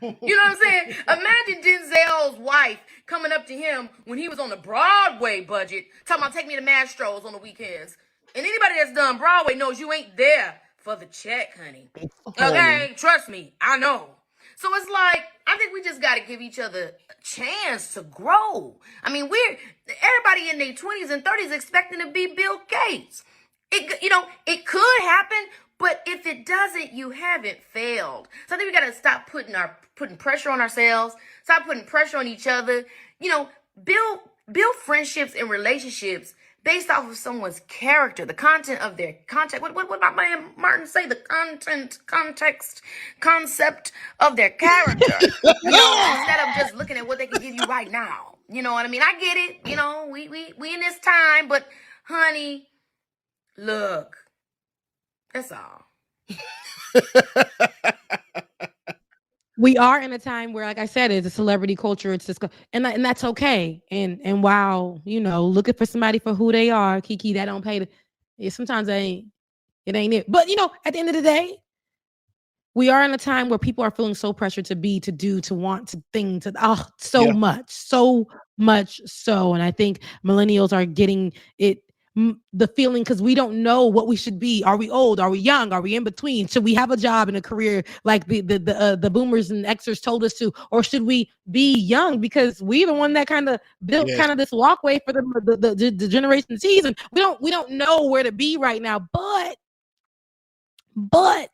Speaker 8: You know what I'm saying? Imagine Denzel's wife coming up to him when he was on the Broadway budget, talking about take me to Mastro's on the weekends. And anybody that's done Broadway knows you ain't there for the check, honey. Okay? Trust me, I know. So it's like, I think we just got to give each other a chance to grow. I mean, everybody in their 20s and 30s expecting to be Bill Gates. It could happen, But if it doesn't, you haven't failed. So I think we got to stop putting pressure on ourselves, stop putting pressure on each other. You know, build friendships and relationships based off of someone's character, the content of their contact. What my man Martin say? The concept of their character. You know, instead of just looking at what they can give you right now. You know what I mean? I get it. You know, we in this time, but honey, look, that's all.
Speaker 4: We are in a time where, like I said, it's a celebrity culture. It's just, and that's okay. And while, you know, looking for somebody for who they are, Kiki, that don't pay. Sometimes it ain't it. But you know, at the end of the day, we are in a time where people are feeling so pressured to be, to do, to want, to think, to so much, so. And I think millennials are getting it. The feeling, because we don't know what we should be. Are we old? Are we young? Are we in between? Should we have a job and a career like the boomers and Xers told us to, or should we be young because we the one that kind of built kind of this walkway for the Generation Z's, and we don't know where to be right now. But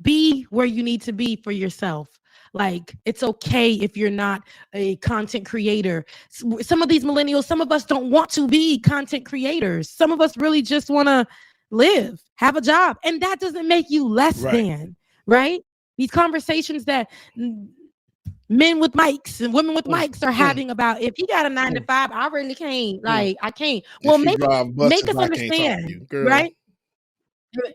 Speaker 4: be where you need to be for yourself. Like, it's okay if you're not a content creator. Some of these millennials, some of us don't want to be content creators. Some of us really just want to live, have a job. And that doesn't make you less than, right? These conversations that men with mics and women with mics are having about, if he got a 9 to 5, I really can't. Like, I can't. Well, make us understand, right?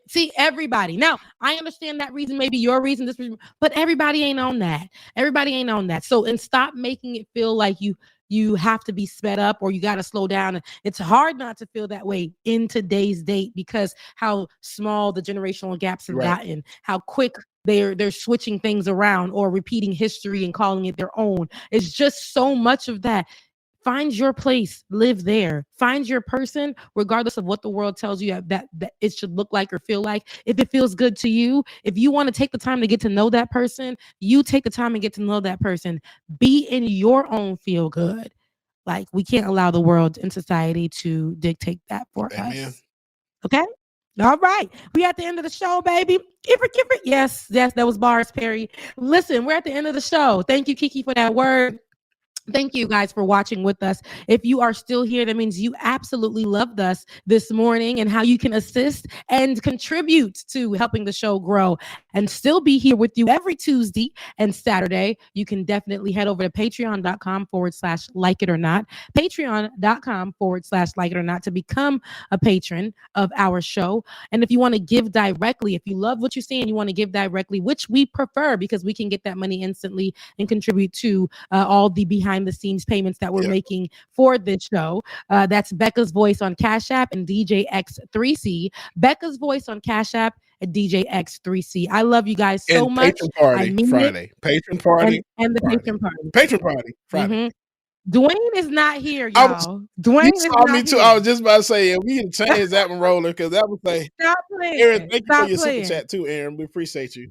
Speaker 4: See, everybody. Now, I understand that reason, maybe your reason, this reason, but everybody ain't on that. Everybody ain't on that. So, and stop making it feel like you have to be sped up or you got to slow down. It's hard not to feel that way in today's date because how small the generational gaps have gotten, how quick they're switching things around or repeating history and calling it their own. It's just so much of that. Find your place, live there. Find your person, regardless of what the world tells you that it should look like or feel like. If it feels good to you, if you want to take the time to get to know that person, you take the time and get to know that person. Be in your own feel good. Like, we can't allow the world and society to dictate that for us. Okay? All right. We at the end of the show, baby. Kipper. Yes, that was bars, Perry. Listen, we're at the end of the show. Thank you, Kiki, for that word. Thank you guys for watching with us. If you are still here, that means you absolutely loved us this morning and how you can assist and contribute to helping the show grow and still be here with you every Tuesday and Saturday. You can definitely head over to patreon.com/like-it-or-not, patreon.com/like-it-or-not to become a patron of our show. And if you want to give directly, if you love what you see and you want to give directly, which we prefer because we can get that money instantly and contribute to all the behind the scenes payments that we're making for this show. That's Becca's Voice on Cash App and DJX3C. Becca's Voice on Cash App and DJX3C. I love you guys so much.
Speaker 5: Patron party Friday. Patron party
Speaker 4: and the
Speaker 5: Friday.
Speaker 4: patron party.
Speaker 5: Patron party Friday.
Speaker 4: Mm-hmm. Dwayne is not here, y'all. Dwayne
Speaker 5: you saw me too. Here. I was just about to say, we can change that one, roller, because that would say,
Speaker 4: stop playing.
Speaker 5: Aaron, thank you for your super chat too, Aaron. We appreciate you.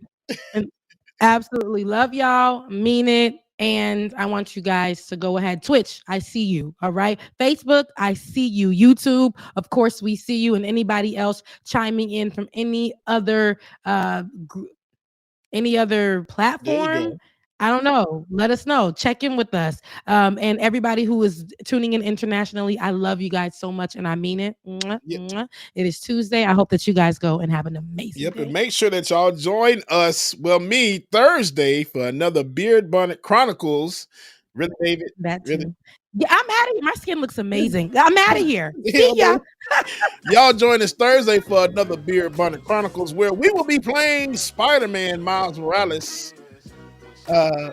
Speaker 4: Absolutely love y'all. Mean it. And I want you guys to go ahead. Twitch, I see you. All right. Facebook, I see you. YouTube, of course, we see you. And anybody else chiming in from any other platform, I don't know. Let us know. Check in with us. And everybody who is tuning in internationally, I love you guys so much, and I mean it. Mwah, mwah. It is Tuesday. I hope that you guys go and have an amazing day.
Speaker 5: And make sure that y'all join us, me, Thursday for another Beard Bonnet Chronicles. Really, David?
Speaker 4: Really? Yeah, I'm out of here. My skin looks amazing. I'm out of here. See ya.
Speaker 5: Y'all join us Thursday for another Beard Bonnet Chronicles, where we will be playing Spider-Man Miles Morales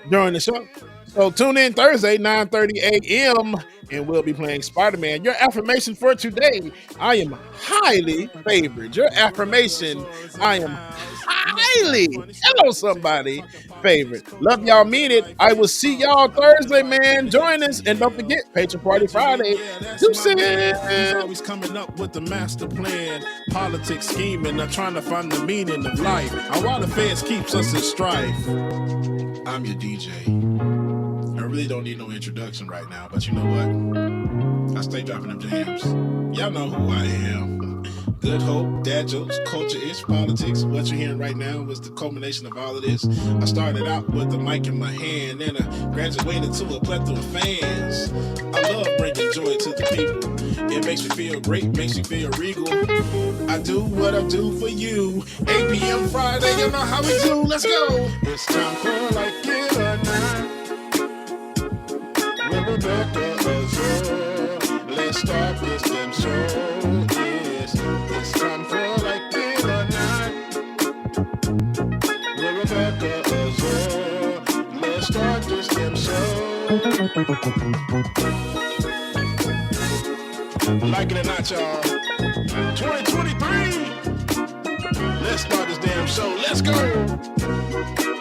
Speaker 5: during the show. So tune in Thursday, 9:30 a.m. and we'll be playing Spider-Man. Your affirmation for today: I am highly favored. Your affirmation: I am highly, hello somebody, favorite. Love y'all, mean it. I will see y'all Thursday, man. Join us, and don't forget Patron Party Friday. He's
Speaker 1: always coming up with the master plan, politics scheming, not trying to find the meaning of life. And while the feds keeps us in strife, I'm your DJ. I really don't need no introduction right now, but you know what? I stay dropping them jams. Y'all know who I am.
Speaker 5: Good hope, dad jokes, culture-ish, politics. What you're hearing right now was the culmination of all of this. I started out with the mic in my hand, and I graduated to a plethora of fans. I love bringing joy to the people. It makes me feel great, makes me feel regal. I do what I do for you. 8 p.m. Friday, you know how we do. Let's go. It's time for Like It or Not with Rebecca Azor. Let's start this damn show. It's time for Like It or Not with Rebecca Azor. Let's start this damn show. Like it or not, y'all. 2023. Let's start this damn show. Let's go.